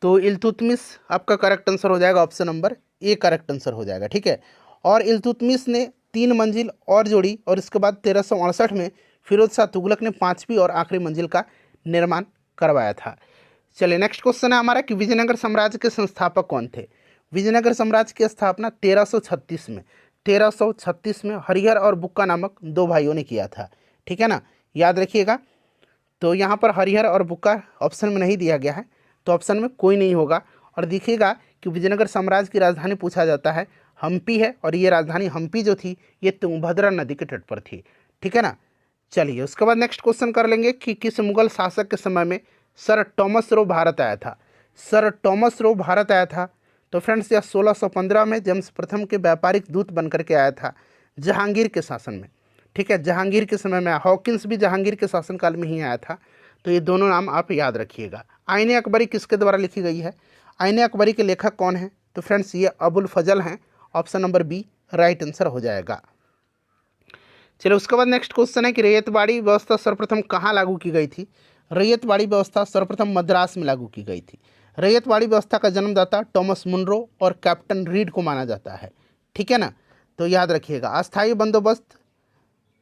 तो इल्तुतमिश आपका करेक्ट आंसर हो जाएगा, option number A correct answer हो जाएगा, ठीक है। और इल्तुतमिश ने 3 मंजिल और जोड़ी और इसके बाद 1368 में फिरोज शाह तुगलक ने 5वीं और आखिरी मंजिल का निर्माण करवाया था। चलिए नेक्स्ट क्वेश्चन है हमारा कि विजयनगर साम्राज्य के संस्थापक कौन थे। विजयनगर साम्राज्य की स्थापना 1336 में हरिहर और बुक्का नामक दो भाइयों ने किया था। ठीक है ना, याद रखिएगा। तो यहाँ पर हरिहर और बुक्का ऑप्शन में नहीं दिया गया है, तो ऑप्शन में कोई नहीं होगा। और देखिएगा कि विजयनगर साम्राज्य की राजधानी पूछा जाता है हम्पी है, और ये राजधानी हम्पी जो थी ये तुंगभद्रा नदी के तट पर थी। ठीक है ना। चलिए उसके बाद नेक्स्ट क्वेश्चन कर लेंगे कि किस मुगल शासक के समय में सर टॉमस रो भारत आया था। सर टॉमस रो भारत आया था तो फ्रेंड्स यह 1615 में जेम्स प्रथम के व्यापारिक दूत बनकर के आया था जहांगीर के शासन में। ठीक है, जहांगीर के समय में। हॉकिंस भी जहांगीर के शासनकाल में ही आया था। तो ये दोनों नाम आप याद रखिएगा। आईने अकबरी किसके द्वारा लिखी गई है। आईने अकबरी के लेखक कौन है, तो फ्रेंड्स ये अबुल फजल हैं। Option number B right answer हो जाएगा। चलिए उसके बाद नेक्स्ट क्वेश्चन है कि रैयतवाड़ी व्यवस्था सर्वप्रथम कहाँ लागू की गई थी। रैयतवाड़ी व्यवस्था सर्वप्रथम मद्रास में लागू की गई थी। रैयतवाड़ी व्यवस्था का जन्मदाता टॉमस मुनरो और कैप्टन रीड को माना जाता है। ठीक है ना, तो याद रखिएगा। अस्थायी बंदोबस्त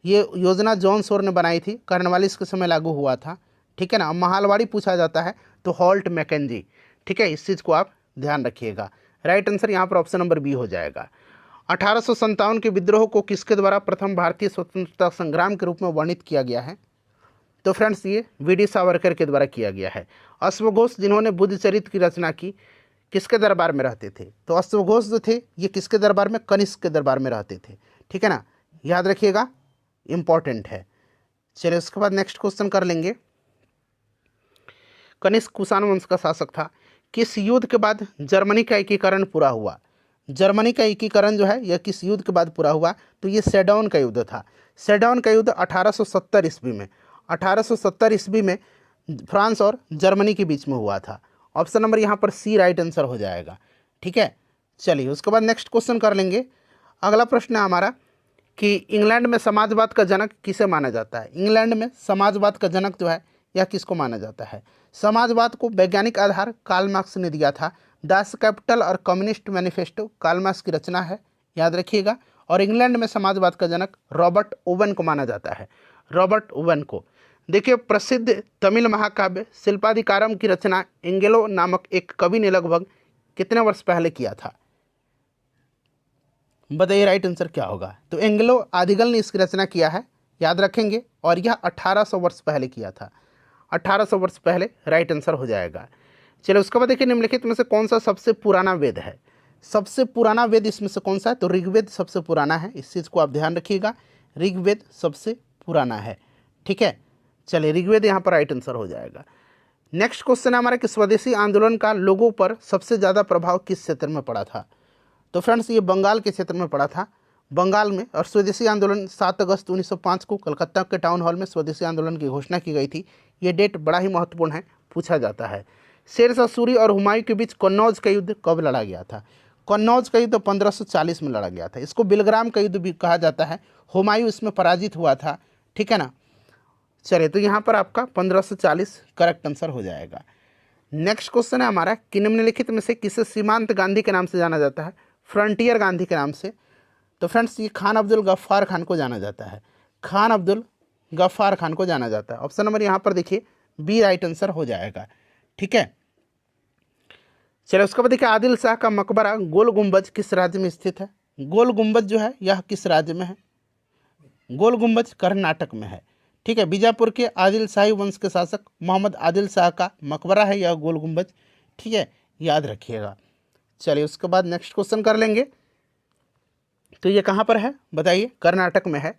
ये योजना जॉन शोर ने बनाई थी, कॉर्नवालिस के समय लागू हुआ था। ठीक है ना। महालवाड़ी पूछा जाता है तो हॉल्ट मैकेंजी। ठीक है, इस चीज़ को आप ध्यान रखिएगा। राइट आंसर यहाँ पर ऑप्शन नंबर बी हो जाएगा। 1857 के विद्रोह को किसके द्वारा प्रथम भारतीय स्वतंत्रता संग्राम के रूप में वर्णित किया गया है, तो फ्रेंड्स ये वीडी सावरकर के द्वारा किया गया है। अश्वघोष जिन्होंने बुद्धचरित्र की रचना की किसके दरबार में रहते थे, तो अश्वघोष जो थे ये किसके दरबार में, कनिष्क के दरबार में रहते थे। ठीक है ना, याद रखिएगा, इंपॉर्टेंट है। चलिए उसके बाद नेक्स्ट क्वेश्चन कर लेंगे। कनिष्क कुषाण वंश का शासक था। किस युद्ध के बाद जर्मनी का एकीकरण पूरा हुआ। जर्मनी का एकीकरण जो है यह किस युद्ध के बाद पूरा हुआ, तो ये सेडौन का युद्ध था। सेडौन का युद्ध 1870 ईस्वी में 1870 ईस्वी में फ्रांस और जर्मनी के बीच में हुआ था। ऑप्शन नंबर यहाँ पर सी राइट आंसर हो जाएगा। ठीक है, चलिए उसके बाद नेक्स्ट क्वेश्चन कर लेंगे। अगला प्रश्न है हमारा कि इंग्लैंड में समाजवाद का जनक किसे माना जाता है। इंग्लैंड में समाजवाद का जनक जो है यह किसको माना जाता है। समाजवाद को वैज्ञानिक आधार कार्ल मार्क्स ने दिया था। दास कैपिटल और कम्युनिस्ट मैनिफेस्टो कार्ल मार्क्स की रचना है, याद रखिएगा। और इंग्लैंड में समाजवाद का जनक रॉबर्ट ओवन को माना जाता है, रॉबर्ट ओवन को। देखिए प्रसिद्ध तमिल महाकाव्य शिल्पाधिकारम की रचना एंगेलो नामक एक कवि ने लगभग कितने वर्ष पहले किया था, बताइए राइट आंसर क्या होगा। तो एंगेलो आदिगल ने इसकी रचना किया है, याद रखेंगे। और यह 1800 वर्ष पहले किया था, 1800 वर्ष पहले राइट आंसर हो जाएगा। चलिए उसके बाद देखिए निम्नलिखित में से कौन सा सबसे पुराना वेद है। सबसे पुराना वेद इसमें से कौन सा है, तो ऋग्वेद सबसे पुराना है। इस चीज़ को आप ध्यान रखिएगा, ऋग्वेद सबसे पुराना है। ठीक है, चलिए ऋग्वेद यहाँ पर राइट आंसर हो जाएगा। नेक्स्ट क्वेश्चन है हमारा कि स्वदेशी आंदोलन का लोगों पर सबसे ज़्यादा प्रभाव किस क्षेत्र में पड़ा था, तो फ्रेंड्स ये बंगाल के क्षेत्र में पड़ा था, बंगाल में। और स्वदेशी आंदोलन 7 अगस्त 1905 को कलकत्ता के टाउन हॉल में स्वदेशी आंदोलन की घोषणा की गई थी। ये डेट बड़ा ही महत्वपूर्ण है, पूछा जाता है। शेरशाह सूरी और हुमायूं के बीच कन्नौज का युद्ध कब लड़ा गया था। कन्नौज का युद्ध 1540 में लड़ा गया था। इसको बिलग्राम का युद्ध भी कहा जाता है। हुमायूं इसमें पराजित हुआ था। ठीक है ना। चलिए तो यहाँ पर आपका 1540 करेक्ट आंसर हो जाएगा। नेक्स्ट क्वेश्चन है हमारा कि निम्नलिखित में से किसे सीमांत गांधी के नाम से जाना जाता है, फ्रंटियर गांधी के नाम से, तो फ्रेंड्स ये खान अब्दुल गफ्फार खान को जाना जाता है। खान अब्दुल गफ्फार खान को जाना जाता है। ऑप्शन नंबर यहाँ पर देखिए बी राइट आंसर हो जाएगा। ठीक है, चलिए उसके बाद देखिए आदिल शाह का मकबरा गोल गुंबज किस राज्य में स्थित है। गोल गुंबज जो है यह किस राज्य में है, गोल गुंबज कर्नाटक में है। ठीक है, बीजापुर के आदिल शाही वंश के शासक मोहम्मद आदिल शाह का मकबरा है यह गोल गुंबज। ठीक है, याद रखिएगा। चलिए उसके बाद नेक्स्ट क्वेश्चन कर लेंगे। तो ये कहाँ पर है बताइए, कर्नाटक में है।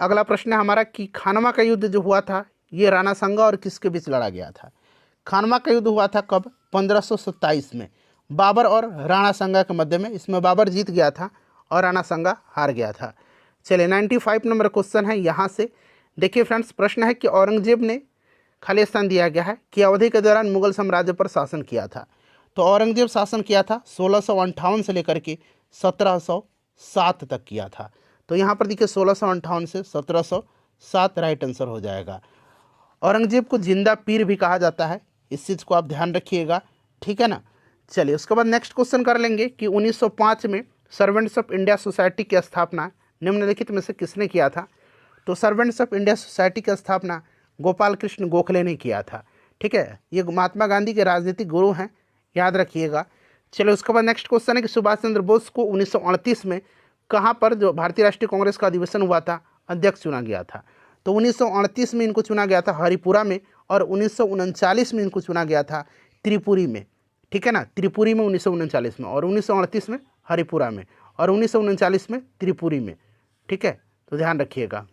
अगला प्रश्न है हमारा कि खानवा का युद्ध जो हुआ था ये राणा सांगा और किसके बीच लड़ा गया था। खानवा का युद्ध हुआ था कब, 1527 में, बाबर और राणा सांगा के मध्य में। इसमें बाबर जीत गया था और राणा सांगा हार गया था। चलिए 95 नंबर क्वेश्चन है यहाँ से। देखिए फ्रेंड्स प्रश्न है कि औरंगजेब ने, खाली स्थान दिया गया है, कि अवधि के दौरान मुगल साम्राज्य पर शासन किया था। तो औरंगजेब शासन किया था 1658 से लेकर के 1707 तक किया था। तो यहाँ पर देखिए 1658 से 1707 राइट आंसर हो जाएगा। औरंगजेब को जिंदा पीर भी कहा जाता है, इस चीज़ को आप ध्यान रखिएगा। ठीक है ना। चलिए उसके बाद नेक्स्ट क्वेश्चन कर लेंगे कि 1905 में सर्वेंट्स ऑफ इंडिया सोसाइटी की स्थापना निम्नलिखित में से किसने किया था। तो सर्वेंट्स ऑफ इंडिया सोसाइटी की स्थापना गोपाल कृष्ण गोखले ने किया था। ठीक है, ये महात्मा गांधी के राजनीतिक गुरु हैं, याद रखिएगा। चलो उसके बाद नेक्स्ट क्वेश्चन है कि सुभाष चंद्र बोस को 1938 में कहाँ पर जो भारतीय राष्ट्रीय कांग्रेस का अधिवेशन हुआ था अध्यक्ष चुना गया था? तो 1938 में इनको चुना गया था हरिपुरा में, और 1939 में इनको चुना गया था त्रिपुरी में, ठीक है ना, त्रिपुरी में 1939 में, और 1938 में हरिपुरा में, और 1939 में त्रिपुरी में, ठीक है, तो ध्यान रखिएगा।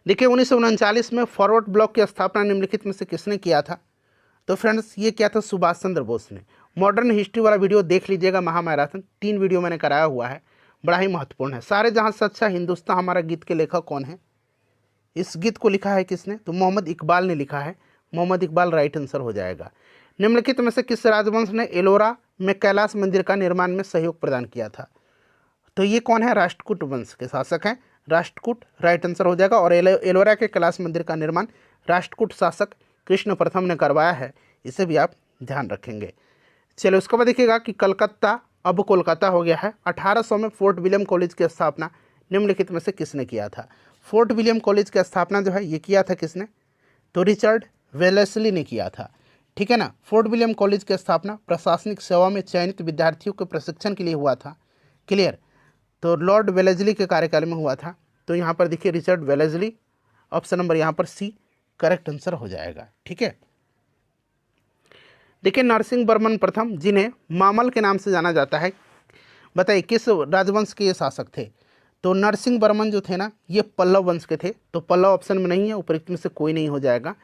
देखिए 1939 में फॉरवर्ड ब्लॉक की स्थापना निम्नलिखित में से किसने किया था? तो फ्रेंड्स ये क्या था? सुभाष चंद्र बोस ने। मॉडर्न हिस्ट्री वाला वीडियो देख लीजिएगा, महामैराथन 3 वीडियो मैंने कराया हुआ है, बड़ा ही महत्वपूर्ण है। सारे जहां सच्चा हिंदुस्तान हमारा गीत के लेखक कौन है? इस गीत को लिखा है किसने? तो मोहम्मद इकबाल ने लिखा है। मोहम्मद इकबाल राइट आंसर हो जाएगा। निम्नलिखित में से किस राजवंश ने एलोरा में कैलाश मंदिर का निर्माण में सहयोग प्रदान किया था? तो ये कौन है? राष्ट्रकूट वंश के शासक हैं, राष्ट्रकूट राइट आंसर हो जाएगा। और एलोरा के कैलाश मंदिर का निर्माण राष्ट्रकूट शासक कृष्ण प्रथम ने करवाया है, इसे भी आप ध्यान रखेंगे। चलिए उसके बाद देखिएगा कि कलकत्ता अब कोलकाता हो गया है। 1800 में फोर्ट विलियम कॉलेज की स्थापना निम्नलिखित में से किसने किया था? फोर्ट विलियम कॉलेज की स्थापना जो है ये किया था किसने? तो रिचर्ड वेलेस्ली ने किया था, ठीक है ना। फोर्ट विलियम कॉलेज की स्थापना प्रशासनिक सेवा में चयनित विद्यार्थियों के प्रशिक्षण के लिए हुआ था, क्लियर। तो लॉर्ड वेलेस्ली के कार्यकाल में हुआ था। तो यहाँ पर देखिए रिचर्ड वेलेस्ली, ऑप्शन नंबर यहाँ पर सी करेक्ट आंसर हो जाएगा, ठीक है। देखिए नरसिंह वर्मन प्रथम, जिन्हें मामल के नाम से जाना जाता है, बताइए किस राजवंश के ये शासक थे? तो नरसिंह वर्मन जो थे ना ये पल्लव वंश के थे, तो पल्लव ऑप्शन में नहीं है, उपयुक्त में से कोई नहीं हो जाएगा।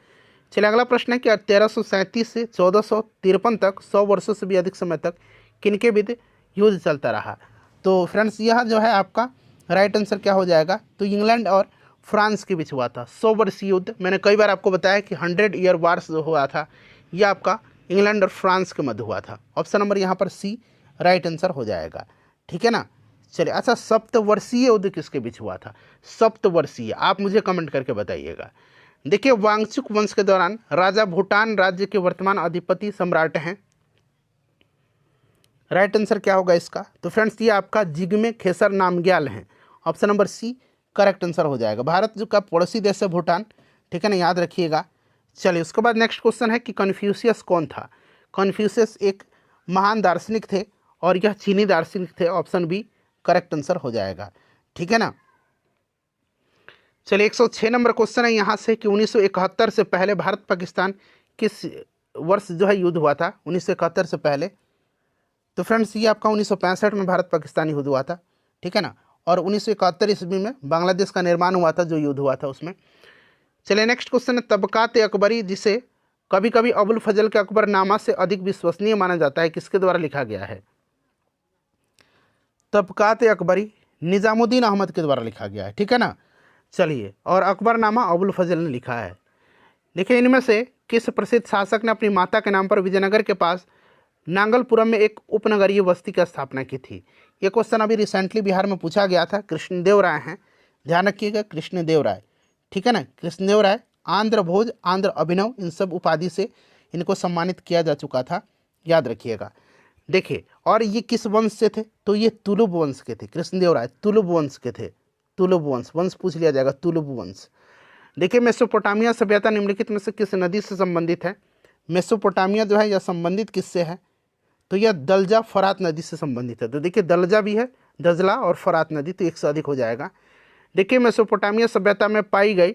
चलिए अगला प्रश्न है कि 1337 से 1453 तक 100 वर्षों से भी अधिक समय तक किनके बीच युद्ध चलता रहा? तो फ्रेंड्स यह जो है आपका राइट आंसर क्या हो जाएगा? तो इंग्लैंड और फ्रांस के बीच हुआ था 100 वर्षीय युद्ध। मैंने कई बार आपको बताया कि 100 ईयर वार्स जो हुआ था यह आपका इंग्लैंड और फ्रांस के मध्य हुआ था। ऑप्शन नंबर यहाँ पर सी राइट आंसर हो जाएगा, ठीक है ना। चलिए अच्छा, सप्तवर्षीय युद्ध किसके बीच हुआ था? सप्तवर्षीय, आप मुझे कमेंट करके बताइएगा। देखिए वांगचुक वंश के दौरान राजा भूटान राज्य के वर्तमान अधिपति सम्राट हैं। राइट आंसर क्या होगा इसका? तो फ्रेंड्स ये आपका जिग्मे खेसर नामग्याल हैं, option number C correct answer हो जाएगा। भारत जो का पड़ोसी देश है भूटान, ठीक है ना, याद रखिएगा। चलिए उसके बाद नेक्स्ट क्वेश्चन है कि कन्फ्यूशियस कौन था? कन्फ्यूशियस एक महान दार्शनिक थे और यह चीनी दार्शनिक थे, ऑप्शन बी करेक्ट आंसर हो जाएगा, ठीक है ना। चलिए 106 नंबर क्वेश्चन है यहाँ से कि 1971 से पहले भारत पाकिस्तान किस वर्ष जो है युद्ध हुआ था? 1971 से पहले, तो फ्रेंड्स ये आपका 1965 में भारत पाकिस्तान युद्ध हुआ था, ठीक है ना। और 1971 ईस्वी में बांग्लादेश का निर्माण हुआ था, जो युद्ध हुआ था उसमें। चलिए नेक्स्ट क्वेश्चन है तबकात अकबरी, जिसे कभी कभी अबुल फजल के अकबरनामा से अधिक विश्वसनीय माना जाता है, किसके द्वारा लिखा गया है? तबकात अकबरी निजामुद्दीन अहमद के द्वारा लिखा गया है, ठीक है ना। चलिए, और अकबरनामा अबुल फजल ने लिखा है। देखिए इनमें से किस प्रसिद्ध शासक ने अपनी माता के नाम पर विजयनगर के पास नांगलपुरम में एक उपनगरीय बस्ती की स्थापना की थी? ये क्वेश्चन अभी रिसेंटली बिहार में पूछा गया था। कृष्णदेव राय हैं, ध्यान रखिएगा, कृष्णदेव राय, ठीक है ना। कृष्णदेव राय आंध्र भोज, आंध्र अभिनव, इन सब उपाधि से इनको सम्मानित किया जा चुका था, याद रखिएगा। देखिए और ये किस वंश से थे? तो ये तुलुब वंश के थे। कृष्णदेव राय तुलुब वंश के थे, तुलुब वंश, वंश पूछ लिया जाएगा, तुलुब वंश। देखिए मेसोपोटामिया सभ्यता निम्नलिखित में से किस नदी से संबंधित है? मेसोपोटामिया जो है यह संबंधित किससे है? तो यह दलजा फरात नदी से संबंधित है। तो देखिए दलजा भी है, दजला और फरात नदी, तो एक से अधिक हो जाएगा। देखिए मेसोपोटामिया सभ्यता में पाई गई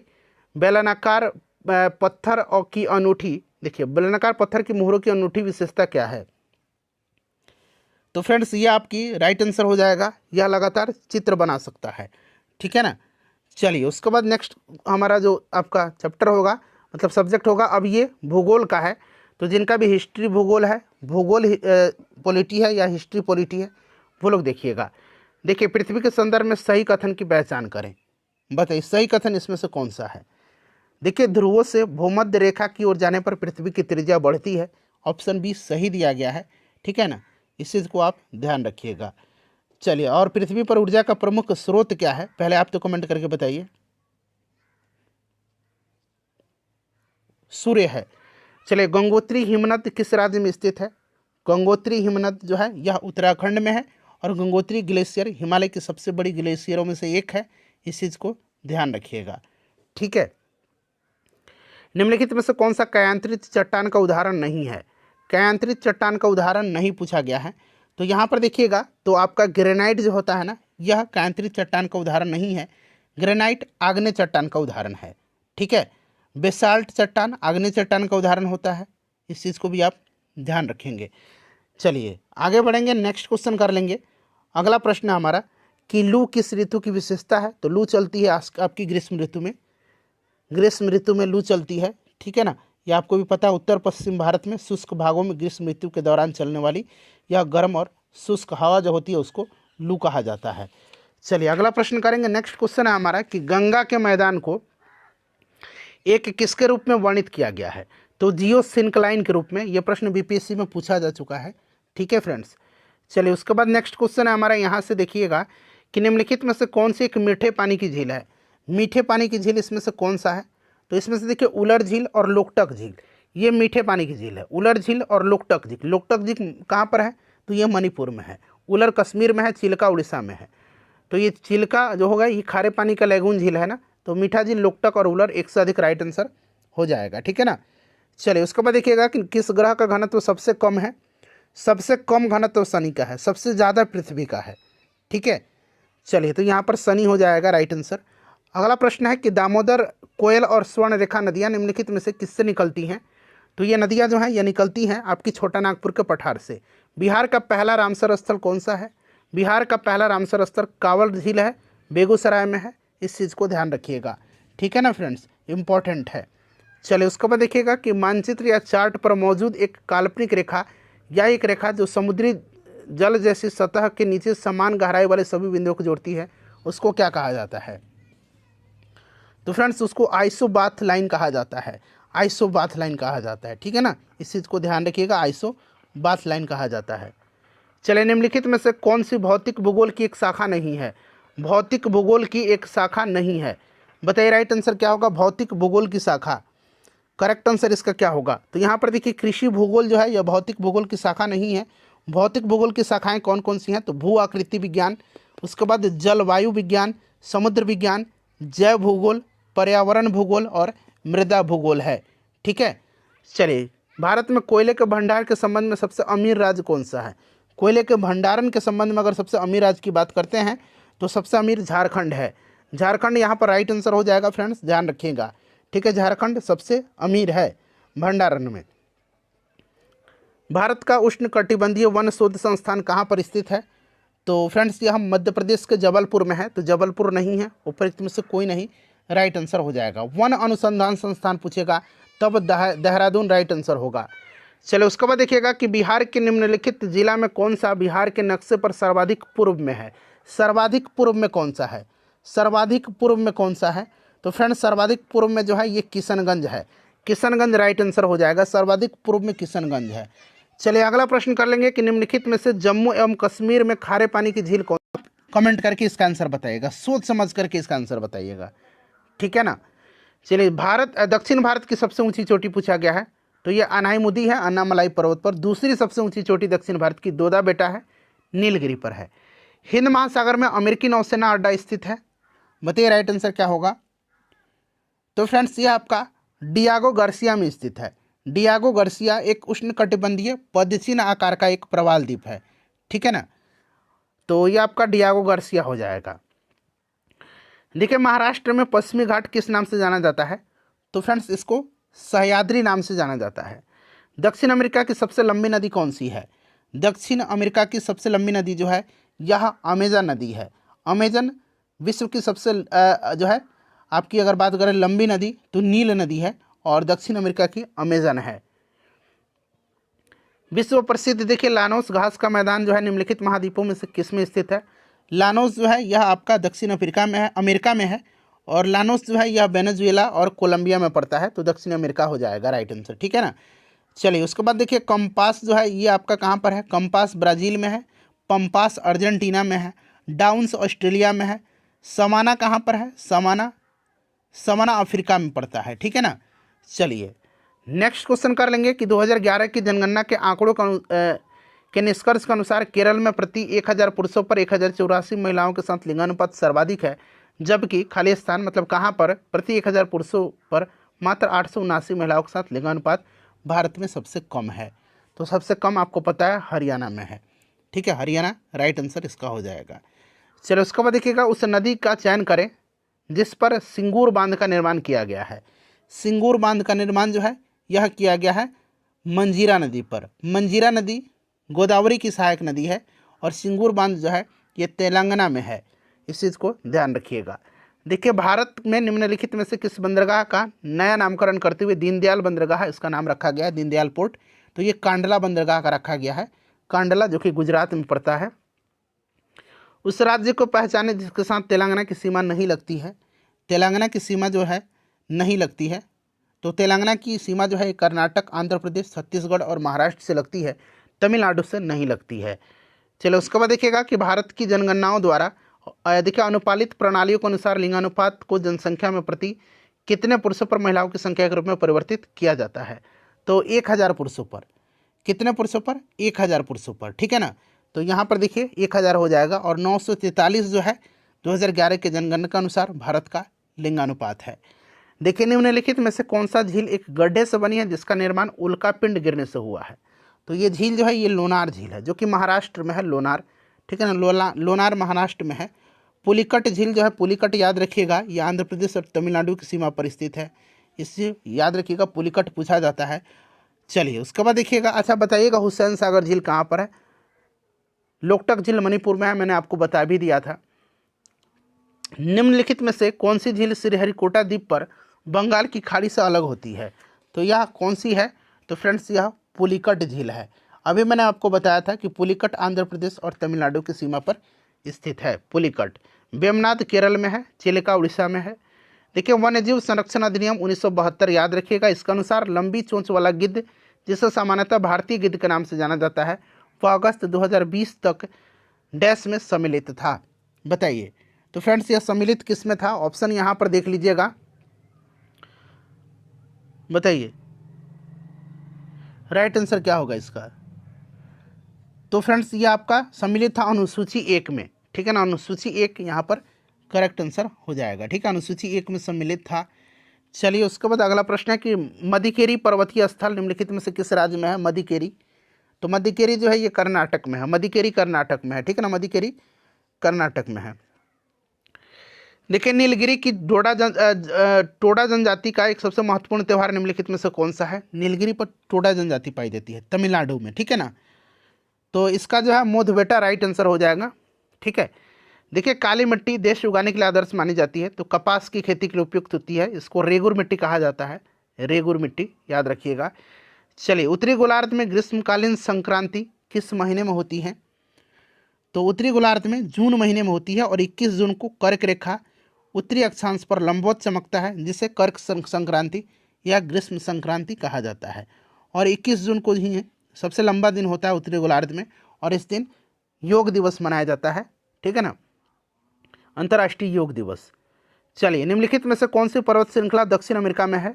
बेलनाकार पत्थर और की अनूठी, देखिए बेलनाकार पत्थर की मोहरों की अनूठी विशेषता क्या है? तो फ्रेंड्स ये आपकी राइट आंसर हो जाएगा, यह लगातार चित्र बना सकता है, ठीक है ना। चलिए उसके बाद नेक्स्ट हमारा जो आपका चैप्टर होगा, मतलब सब्जेक्ट होगा, अब ये भूगोल का है। तो जिनका भी हिस्ट्री भूगोल है, भूगोल पॉलिटी है या हिस्ट्री पॉलिटी है, वो लोग देखिएगा। देखिए पृथ्वी के संदर्भ में सही कथन की पहचान करें, बताइए सही कथन इसमें से कौन सा है? देखिए ध्रुवों से भूमध्य रेखा की ओर जाने पर पृथ्वी की त्रिज्या बढ़ती है, ऑप्शन बी सही दिया गया है, ठीक है ना, इस चीज़ को आप ध्यान रखिएगा। चलिए, और पृथ्वी पर ऊर्जा का प्रमुख स्रोत क्या है? पहले आप तो कमेंट करके बताइए। सूर्य है। चलिए गंगोत्री हिमनद किस राज्य में स्थित है? गंगोत्री हिमनद जो है यह उत्तराखंड में है, और गंगोत्री ग्लेशियर हिमालय की सबसे बड़ी ग्लेशियरों में से एक है, इस चीज़ को ध्यान रखिएगा, ठीक है। निम्नलिखित में से कौन सा कायांतरित चट्टान का उदाहरण नहीं है? कायांतरित चट्टान का उदाहरण नहीं पूछा गया है। तो यहाँ पर देखिएगा, तो आपका ग्रेनाइट जो होता है ना, यह कायांतरित चट्टान का उदाहरण नहीं है। ग्रेनाइट आग्नेय चट्टान का उदाहरण है। ठीक है, बेसाल्ट चट्टान आग्नेय चट्टान का उदाहरण होता है। इस चीज़ को भी आप ध्यान रखेंगे। चलिए आगे बढ़ेंगे, नेक्स्ट क्वेश्चन कर लेंगे। अगला प्रश्न है हमारा कि लू किस ऋतु की विशेषता है? तो लू चलती है आपकी ग्रीष्म ऋतु में। ग्रीष्म ऋतु में लू चलती है। ठीक है ना, यह आपको भी पता है। उत्तर पश्चिम भारत में शुष्क भागों में ग्रीष्म ऋतु के दौरान चलने वाली यह गर्म और शुष्क हवा जो होती है उसको लू कहा जाता है। चलिए अगला प्रश्न करेंगे। नेक्स्ट क्वेश्चन है हमारा कि गंगा के मैदान को एक किसके रूप में वर्णित किया गया है? तो जियोसिंक्लाइन के रूप में। यह प्रश्न बीपीएससी में पूछा जा चुका है। ठीक है फ्रेंड्स। चलिए उसके बाद नेक्स्ट क्वेश्चन है हमारा, यहाँ से देखिएगा कि निम्नलिखित में से कौन सी एक मीठे पानी की झील है? मीठे पानी की झील इसमें से कौन सा है? तो इसमें से देखिए उलर झील और लोकटक झील, ये मीठे पानी की झील है। उलर झील और लोकटक झील। लोकटक झील कहाँ पर है? तो ये मणिपुर में है। उलर कश्मीर में है, चिल्का उड़ीसा में है। तो ये चिल्का जो होगा ये खारे पानी का लैगून झील है ना, तो मीठा झील, लोकटक और उलर एक से अधिक राइट आंसर हो जाएगा। ठीक है ना। चलिए उसके बाद देखिएगा कि किस ग्रह का घनत्व सबसे कम है? सबसे कम घनत्व शनि का है, सबसे ज़्यादा पृथ्वी का है। ठीक है, चलिए तो यहाँ पर शनि हो जाएगा राइट आंसर। अगला प्रश्न है कि दामोदर, कोयल और स्वर्णरेखा नदियाँ निम्नलिखित में से किससे निकलती हैं? तो ये नदियाँ जो हैं ये निकलती हैं आपकी छोटा नागपुर के पठार से। बिहार का पहला रामसर स्थल कौन सा है? बिहार का पहला रामसर स्थल कांवड़ झील है, बेगूसराय में है। इस चीज़ को ध्यान रखिएगा। ठीक है ना फ्रेंड्स, इंपॉर्टेंट है। चलिए उसके बाद देखिएगा कि मानचित्र या चार्ट पर मौजूद एक काल्पनिक रेखा या एक रेखा जो समुद्री जल जैसी सतह के नीचे समान गहराई वाले सभी बिंदुओं को जोड़ती है, उसको क्या कहा जाता है? तो फ्रेंड्स उसको आइसोबाथ लाइन कहा जाता है। आइसोबाथ लाइन कहा जाता है। ठीक है ना, इस चीज़ को ध्यान रखिएगा, आइसोबाथ लाइन कहा जाता है। चलिए निम्नलिखित में से कौन सी भौतिक भूगोल की एक शाखा नहीं है? भौतिक भूगोल की एक शाखा नहीं है, बताइए राइट आंसर क्या होगा? भौतिक भूगोल की शाखा। करेक्ट आंसर इसका क्या होगा? तो यहाँ पर देखिए कृषि भूगोल जो है यह भौतिक भूगोल की शाखा नहीं है। भौतिक भूगोल की शाखाएं कौन कौन सी हैं? तो भू आकृति विज्ञान, उसके बाद जलवायु विज्ञान, समुद्र विज्ञान, जैव भूगोल, पर्यावरण भूगोल और मृदा भूगोल है। ठीक है। चलिए भारत में कोयले के भंडार के संबंध में सबसे अमीर राज्य कौन सा है? कोयले के भंडारण के संबंध में अगर सबसे अमीर राज्य की बात करते हैं तो सबसे अमीर झारखंड है। झारखंड यहाँ पर राइट आंसर हो जाएगा फ्रेंड्स, ध्यान रखिएगा। ठीक है, झारखंड सबसे अमीर है भंडारण में। भारत का उष्णकटिबंधीय वन शोध संस्थान कहाँ पर स्थित है? तो फ्रेंड्स यह मध्य प्रदेश के जबलपुर में है। तो जबलपुर नहीं है, उपरोक्त में से कोई नहीं, राइट आंसर हो जाएगा। वन अनुसंधान संस्थान पूछेगा तब देहरादून राइट आंसर होगा। चलो उसके बाद देखिएगा कि बिहार के निम्नलिखित जिला में कौन सा बिहार के नक्शे पर सर्वाधिक पूर्व में है? सर्वाधिक पूर्व में कौन सा है? सर्वाधिक पूर्व में कौन सा है? तो फ्रेंड्स सर्वाधिक पूर्व में जो है ये किशनगंज है। किशनगंज राइट आंसर हो जाएगा, सर्वाधिक पूर्व में किशनगंज है। चलिए अगला प्रश्न कर लेंगे कि निम्नलिखित में से जम्मू एवं कश्मीर में खारे पानी की झील कौन? कमेंट करके इसका आंसर बताइएगा, सोच समझ करके इसका आंसर बताइएगा। ठीक है ना। चलिए दक्षिण भारत की सबसे ऊंची चोटी पूछा गया है। तो ये अनाईमुदी है, अन्नामलाई पर्वत पर। दूसरी सबसे ऊंची चोटी दक्षिण भारत की दोदा बेटा है, नीलगिरी पर है। हिंद महासागर में अमेरिकी नौसेना अड्डा स्थित है, बताइए राइट आंसर क्या होगा? तो फ्रेंड्स ये आपका डियागो गार्सिया में स्थित है। डियागो गार्सिया एक उष्णकटिबंधीय पदचिन्ह आकार का एक प्रवाल द्वीप है। ठीक है ना, तो ये आपका डियागो गार्सिया हो जाएगा। देखिए महाराष्ट्र में पश्चिमी घाट किस नाम से जाना जाता है? तो फ्रेंड्स इसको सह्याद्री नाम से जाना जाता है। दक्षिण अमेरिका की सबसे लंबी नदी कौन सी है? दक्षिण अमेरिका की सबसे लंबी नदी जो है यह अमेजन नदी है। अमेजन विश्व की सबसे जो है आपकी अगर बात करें लंबी नदी तो नील नदी है, और दक्षिण अमेरिका की अमेजन है। विश्व प्रसिद्ध देखिए लानोस घास का मैदान जो है निम्नलिखित महाद्वीपों में से किस में स्थित है? लानोस जो है यह आपका दक्षिण अफ्रीका में है, अमेरिका में है, और लानोस जो है यह वेनेजुएला और कोलंबिया में पड़ता है। तो दक्षिण अमेरिका हो जाएगा राइट आंसर। ठीक है ना। चलिए उसके बाद देखिए कंपास जो है ये आपका कहाँ पर है? कंपास ब्राज़ील में है, पंपास अर्जेंटीना में है, डाउन्स ऑस्ट्रेलिया में है, समाना कहाँ पर है? समाना अफ्रीका में पड़ता है। ठीक है ना। चलिए नेक्स्ट क्वेश्चन कर लेंगे कि 2011 की जनगणना के आंकड़ों के निष्कर्ष के अनुसार केरल में प्रति 1000 पुरुषों पर 1084 महिलाओं के साथ लिंगानुपात सर्वाधिक है, जबकि खाली स्थान मतलब कहाँ पर प्रति 1000 पुरुषों पर मात्र 879 महिलाओं के साथ लिंगानुपात भारत में सबसे कम है। तो सबसे कम आपको पता है हरियाणा में है, ठीक है, हरियाणा राइट आंसर इसका हो जाएगा। चलो उसके बाद देखिएगा, उस नदी का चयन करें जिस पर सिंगूर बांध का निर्माण किया गया है। सिंगूर बांध का निर्माण जो है यह किया गया है मंजीरा नदी पर। मंजीरा नदी गोदावरी की सहायक नदी है और सिंगूर बांध जो है ये तेलंगाना में है, इस चीज़ को ध्यान रखिएगा। देखिए, भारत में निम्नलिखित में से किस बंदरगाह का नया नामकरण करते हुए दीनदयाल बंदरगाह इसका नाम रखा गया है, दीनदयाल पोर्ट। तो ये कांडला बंदरगाह का रखा गया है, कांडला जो कि गुजरात में पड़ता है। उस राज्य को पहचाने जिसके साथ तेलंगाना की सीमा नहीं लगती है। तेलंगाना की सीमा जो है नहीं लगती है, तो तेलंगाना की सीमा जो है कर्नाटक, आंध्र प्रदेश, छत्तीसगढ़ और महाराष्ट्र से लगती है, तमिलनाडु से नहीं लगती है। चलो उसके बाद देखिएगा कि भारत की जनगणनाओं द्वारा देखिए अनुपालित प्रणालियों के अनुसार लिंगानुपात को जनसंख्या में प्रति कितने पुरुषों पर महिलाओं की संख्या के रूप में परिवर्तित किया जाता है। तो 1000 पुरुषों पर, कितने पुरुषों पर, 1000 पुरुषों पर, ठीक है ना। तो यहाँ पर देखिए 1000 हो जाएगा और 943 जो है 2011 के जनगणना के अनुसार भारत का लिंगानुपात है। देखिए, निम्नलिखित में से कौन सा झील एक गड्ढे से बनी है जिसका निर्माण उल्कापिंड गिरने से हुआ है। तो ये झील जो है ये लोनार झील है, जो कि महाराष्ट्र में है, लोनार, ठीक है ना, लोनार महाराष्ट्र में है। पुलिकट झील जो है, पुलिकट याद रखिएगा, ये आंध्र प्रदेश और तमिलनाडु की सीमा पर स्थित है, इससे याद रखिएगा, पुलिकट पूछा जाता है। चलिए उसके बाद देखिएगा, अच्छा बताइएगा हुसैन सागर झील कहाँ पर है। लोकटक झील मणिपुर में है, मैंने आपको बता भी दिया था। निम्नलिखित में से कौन सी झील श्रीहरिकोटा द्वीप पर बंगाल की खाड़ी से अलग होती है। तो यह कौन सी है, तो फ्रेंड्स यह पुलिकट झील है। अभी मैंने आपको बताया था कि पुलिकट आंध्र प्रदेश और तमिलनाडु की सीमा पर स्थित है पुलिकट। वेमनाथ केरल में है, चिलिका उड़ीसा में है। देखिए, वन्यजीव संरक्षण अधिनियम 1972 याद रखिएगा, इसके अनुसार लंबी चोंच वाला गिद्ध, जिसे सामान्यतः भारतीय गिद्ध के नाम से जाना जाता है, वह अगस्त 2020 तक डैश में सम्मिलित था। बताइए, तो फ्रेंड्स यह सम्मिलित किस में था, ऑप्शन यहाँ पर देख लीजिएगा, बताइए राइट आंसर क्या होगा इसका। तो फ्रेंड्स ये आपका सम्मिलित था अनुसूची 1 में, ठीक है ना, अनुसूची 1 यहाँ पर करेक्ट आंसर हो जाएगा, ठीक है, अनुसूची 1 में सम्मिलित था। चलिए उसके बाद अगला प्रश्न है कि मदिकेरी पर्वतीय स्थल निम्नलिखित में से किस राज्य में है। मदिकेरी, तो मदिकेरी जो है ये कर्नाटक में है, मदिकेरी कर्नाटक में है, ठीक है ना, मदिकेरी कर्नाटक में है। देखिए, नीलगिरी की टोडा जनजाति का एक सबसे महत्वपूर्ण त्यौहार निम्नलिखित में से कौन सा है। नीलगिरी पर टोडा जनजाति पाई जाती है, तमिलनाडु में, ठीक है ना। तो इसका जो है मोदबेटा राइट आंसर हो जाएगा, ठीक है। देखिए, काली मिट्टी देश उगाने के लिए आदर्श मानी जाती है, तो कपास की खेती के लिए उपयुक्त होती है, इसको रेगुर मिट्टी कहा जाता है, रेगुर मिट्टी याद रखिएगा। चलिए, उत्तरी गोलार्ध में ग्रीष्मकालीन संक्रांति किस महीने में होती है। तो उत्तरी गोलार्ध में जून महीने में होती है और 21 जून को कर्क रेखा उत्तरी अक्षांश पर लंबवत चमकता है, जिसे कर्क संक्रांति या ग्रीष्म संक्रांति कहा जाता है। और 21 जून को ही सबसे लंबा दिन होता है उत्तरी गोलार्ध में, और इस दिन योग दिवस मनाया जाता है, ठीक है ना, अंतर्राष्ट्रीय योग दिवस। चलिए, निम्नलिखित में से कौन सी पर्वत श्रृंखला दक्षिण अमेरिका में है।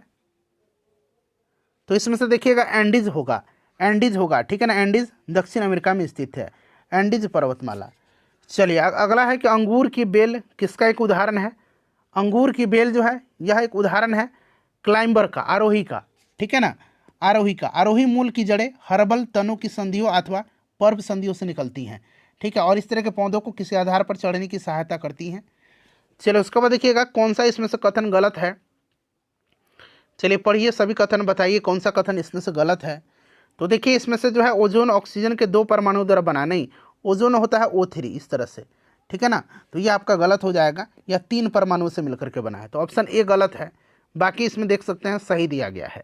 तो इसमें से देखिएगा एंडीज होगा, एंडीज होगा, ठीक है ना, एंडीज दक्षिण अमेरिका में स्थित है, एंडीज पर्वतमाला। चलिए अगला है कि अंगूर की बेल किसका एक उदाहरण है। अंगूर की बेल जो है यह एक उदाहरण है क्लाइंबर का, आरोही का, ठीक है ना, आरोही का। आरोही मूल की जड़ें हर्बल तनों की संधियों अथवा पर्व संधियों से निकलती हैं, ठीक है, और इस तरह के पौधों को किसी आधार पर चढ़ने की सहायता करती हैं। चलिए उसके बाद देखिएगा कौन सा इसमें से कथन गलत है। चलिए पढ़िए, सभी कथन बताइए कौन सा कथन इसमें से गलत है। तो देखिए, इसमें से जो है ओजोन ऑक्सीजन के 2 परमाणु द्वारा बना, नहीं, ओजोन होता है O3 इस तरह से, ठीक है ना, तो ये आपका गलत हो जाएगा, या 3 परमाणु से मिलकर के बना है, तो ऑप्शन ए गलत है। बाकी इसमें देख सकते हैं सही दिया गया है।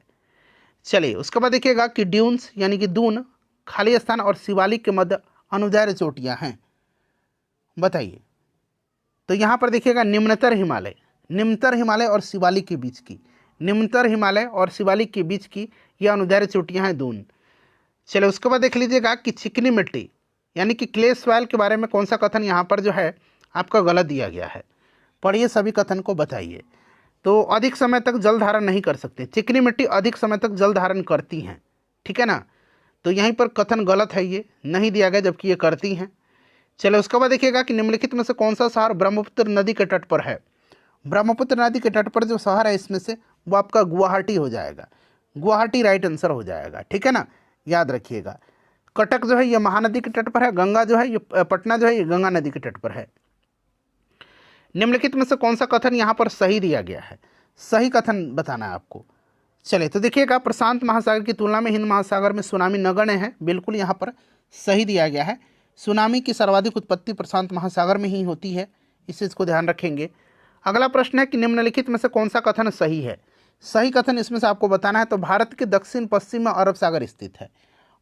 चलिए उसके बाद देखिएगा कि ड्यून्स यानी कि दून खाली स्थान और शिवालिक के मध्य अनुदैर्घ्य चोटियाँ हैं, बताइए। तो यहाँ पर देखिएगा निम्नतर हिमालय, निम्नतर हिमालय और शिवालिक के बीच की, निम्नतर हिमालय और शिवालिक के बीच की यह अनुदैर्घ्य चोटियाँ हैं दून। चलिए उसके बाद देख लीजिएगा कि चिकनी मिट्टी यानी कि क्ले सॉइल के बारे में कौन सा कथन यहाँ पर जो है आपका गलत दिया गया है। पढ़िए, सभी कथन को बताइए। तो अधिक समय तक जल धारण नहीं कर सकते, चिकनी मिट्टी अधिक समय तक जल धारण करती हैं, ठीक है ना, तो यहीं पर कथन गलत है, ये नहीं दिया गया, जबकि ये करती हैं। चलो उसके बाद देखिएगा कि निम्नलिखित में से कौन सा शहर ब्रह्मपुत्र नदी के तट पर है। ब्रह्मपुत्र नदी के तट पर जो शहर है इसमें से वो आपका गुवाहाटी हो जाएगा। गुवाहाटी राइट आंसर हो जाएगा, ठीक है ना, याद रखिएगा। कटक जो है ये महानदी के तट पर है। गंगा जो है ये पटना जो है ये गंगा नदी के तट पर है। निम्नलिखित में से कौन सा कथन यहाँ पर सही दिया गया है? सही कथन बताना है आपको। चलिए तो देखिएगा, प्रशांत महासागर की तुलना में हिंद महासागर में सुनामी नगण्य है। बिल्कुल यहाँ पर सही दिया गया है। सुनामी की सर्वाधिक उत्पत्ति प्रशांत महासागर में ही होती है, इस चीज़ को ध्यान रखेंगे। अगला प्रश्न है कि निम्नलिखित में से कौन सा कथन सही है? सही कथन इसमें से आपको बताना है। तो भारत के दक्षिण पश्चिम में अरब सागर स्थित है।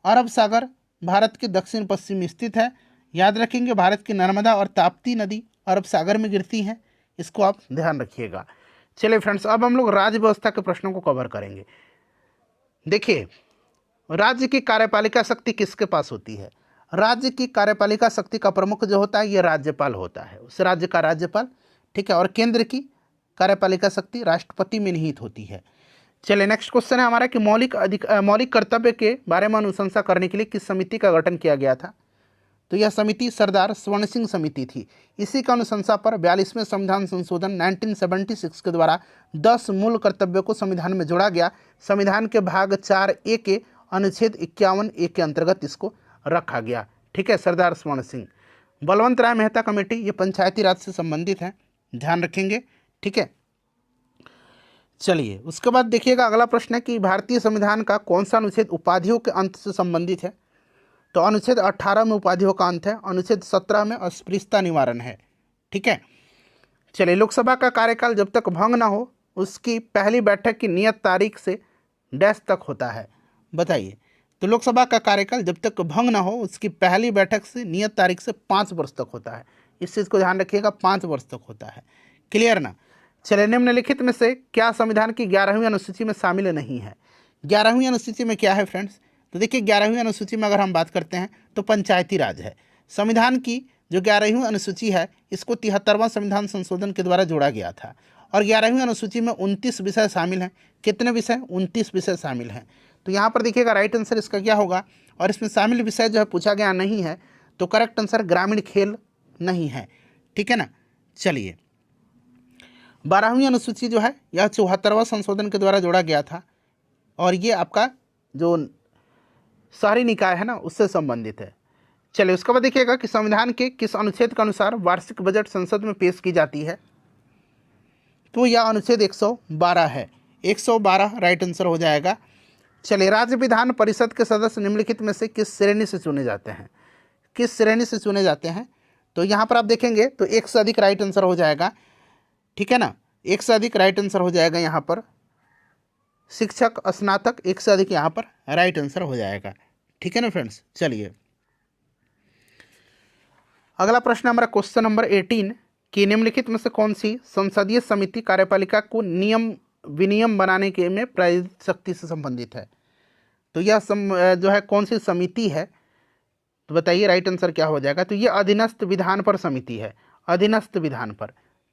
अरब सागर भारत के दक्षिण पश्चिम में स्थित है। याद रखेंगे, भारत की नर्मदा और ताप्ती नदी अरब सागर में गिरती हैं, इसको आप ध्यान रखिएगा। चलिए फ्रेंड्स, अब हम लोग राज्य व्यवस्था के प्रश्नों को कवर करेंगे। देखिए, राज्य की कार्यपालिका शक्ति किसके पास होती है? राज्य की कार्यपालिका शक्ति का प्रमुख जो होता है ये राज्यपाल होता है, उस राज्य का राज्यपाल, ठीक है। और केंद्र की कार्यपालिका शक्ति राष्ट्रपति में निहित होती है। चलिए नेक्स्ट क्वेश्चन है हमारा कि मौलिक कर्तव्य के बारे में अनुशंसा करने के लिए किस समिति का गठन किया गया था? तो यह समिति सरदार स्वर्ण सिंह समिति थी। इसी का अनुशंसा पर 42वें संविधान संशोधन 1976 के द्वारा 10 मूल कर्तव्यों को संविधान में जोड़ा गया। संविधान के भाग 4A के अनुच्छेद 51A के अंतर्गत इसको रखा गया, ठीक है। सरदार स्वर्ण सिंह। बलवंत राय मेहता कमेटी ये पंचायती राज से संबंधित है, ध्यान रखेंगे, ठीक है। चलिए उसके बाद देखिएगा, अगला प्रश्न है कि भारतीय संविधान का कौन सा अनुच्छेद उपाधियों के अंत से संबंधित है? तो अनुच्छेद 18 में उपाधियों का अंत है। अनुच्छेद 17 में अस्पृश्यता निवारण है, ठीक है। चलिए, लोकसभा का कार्यकाल जब तक भंग ना हो उसकी पहली बैठक की नियत तारीख से डैश तक होता है, बताइए। तो लोकसभा का कार्यकाल जब तक भंग ना हो उसकी पहली बैठक से नियत तारीख से 5 वर्ष तक होता है, इस चीज़ को ध्यान रखिएगा, 5 वर्ष तक होता है, क्लियर ना। चलिए, निम्नलिखित में से क्या संविधान की 11वीं अनुसूची में शामिल नहीं है? 11वीं अनुसूची में क्या है फ्रेंड्स? तो देखिए, 11वीं अनुसूची में अगर हम बात करते हैं तो पंचायती राज है। संविधान की जो 11वीं अनुसूची है इसको 73वां संविधान संशोधन के द्वारा जोड़ा गया था। और 11वीं अनुसूची में 29 विषय शामिल हैं। कितने विषय? 29 विषय शामिल हैं। तो यहाँ पर देखिएगा राइट आंसर इसका क्या होगा, और इसमें शामिल विषय जो है पूछा गया नहीं है, तो करेक्ट आंसर ग्रामीण खेल नहीं है, ठीक है ना। चलिए, 12वीं अनुसूची जो है यह 74वां संशोधन के द्वारा जोड़ा गया था, और ये आपका जो शहरी निकाय है ना उससे संबंधित है। चलिए उसके बाद देखिएगा कि संविधान के किस अनुच्छेद के अनुसार वार्षिक बजट संसद में पेश की जाती है? तो यह अनुच्छेद 112 है, 112 राइट आंसर हो जाएगा। चलिए, राज्य विधान परिषद के सदस्य निम्नलिखित में से किस श्रेणी से चुने जाते हैं? किस श्रेणी से चुने जाते हैं? तो यहाँ पर आप देखेंगे तो 1 से अधिक राइट आंसर हो जाएगा, ठीक है ना। 1 से अधिक राइट आंसर हो जाएगा यहाँ पर। शिक्षक, स्नातक, 1 से अधिक यहाँ पर राइट आंसर हो जाएगा, ठीक है ना फ्रेंड्स। चलिए अगला प्रश्न हमारा क्वेश्चन नंबर 18 कि निम्नलिखित में से कौन सी संसदीय समिति कार्यपालिका को नियम विनियम बनाने के में प्रायोजित शक्ति से संबंधित है? तो यह जो है कौन सी समिति है? तो बताइए राइट आंसर क्या हो जाएगा? तो ये अधीनस्थ विधान पर समिति है, अधीनस्थ विधान पर,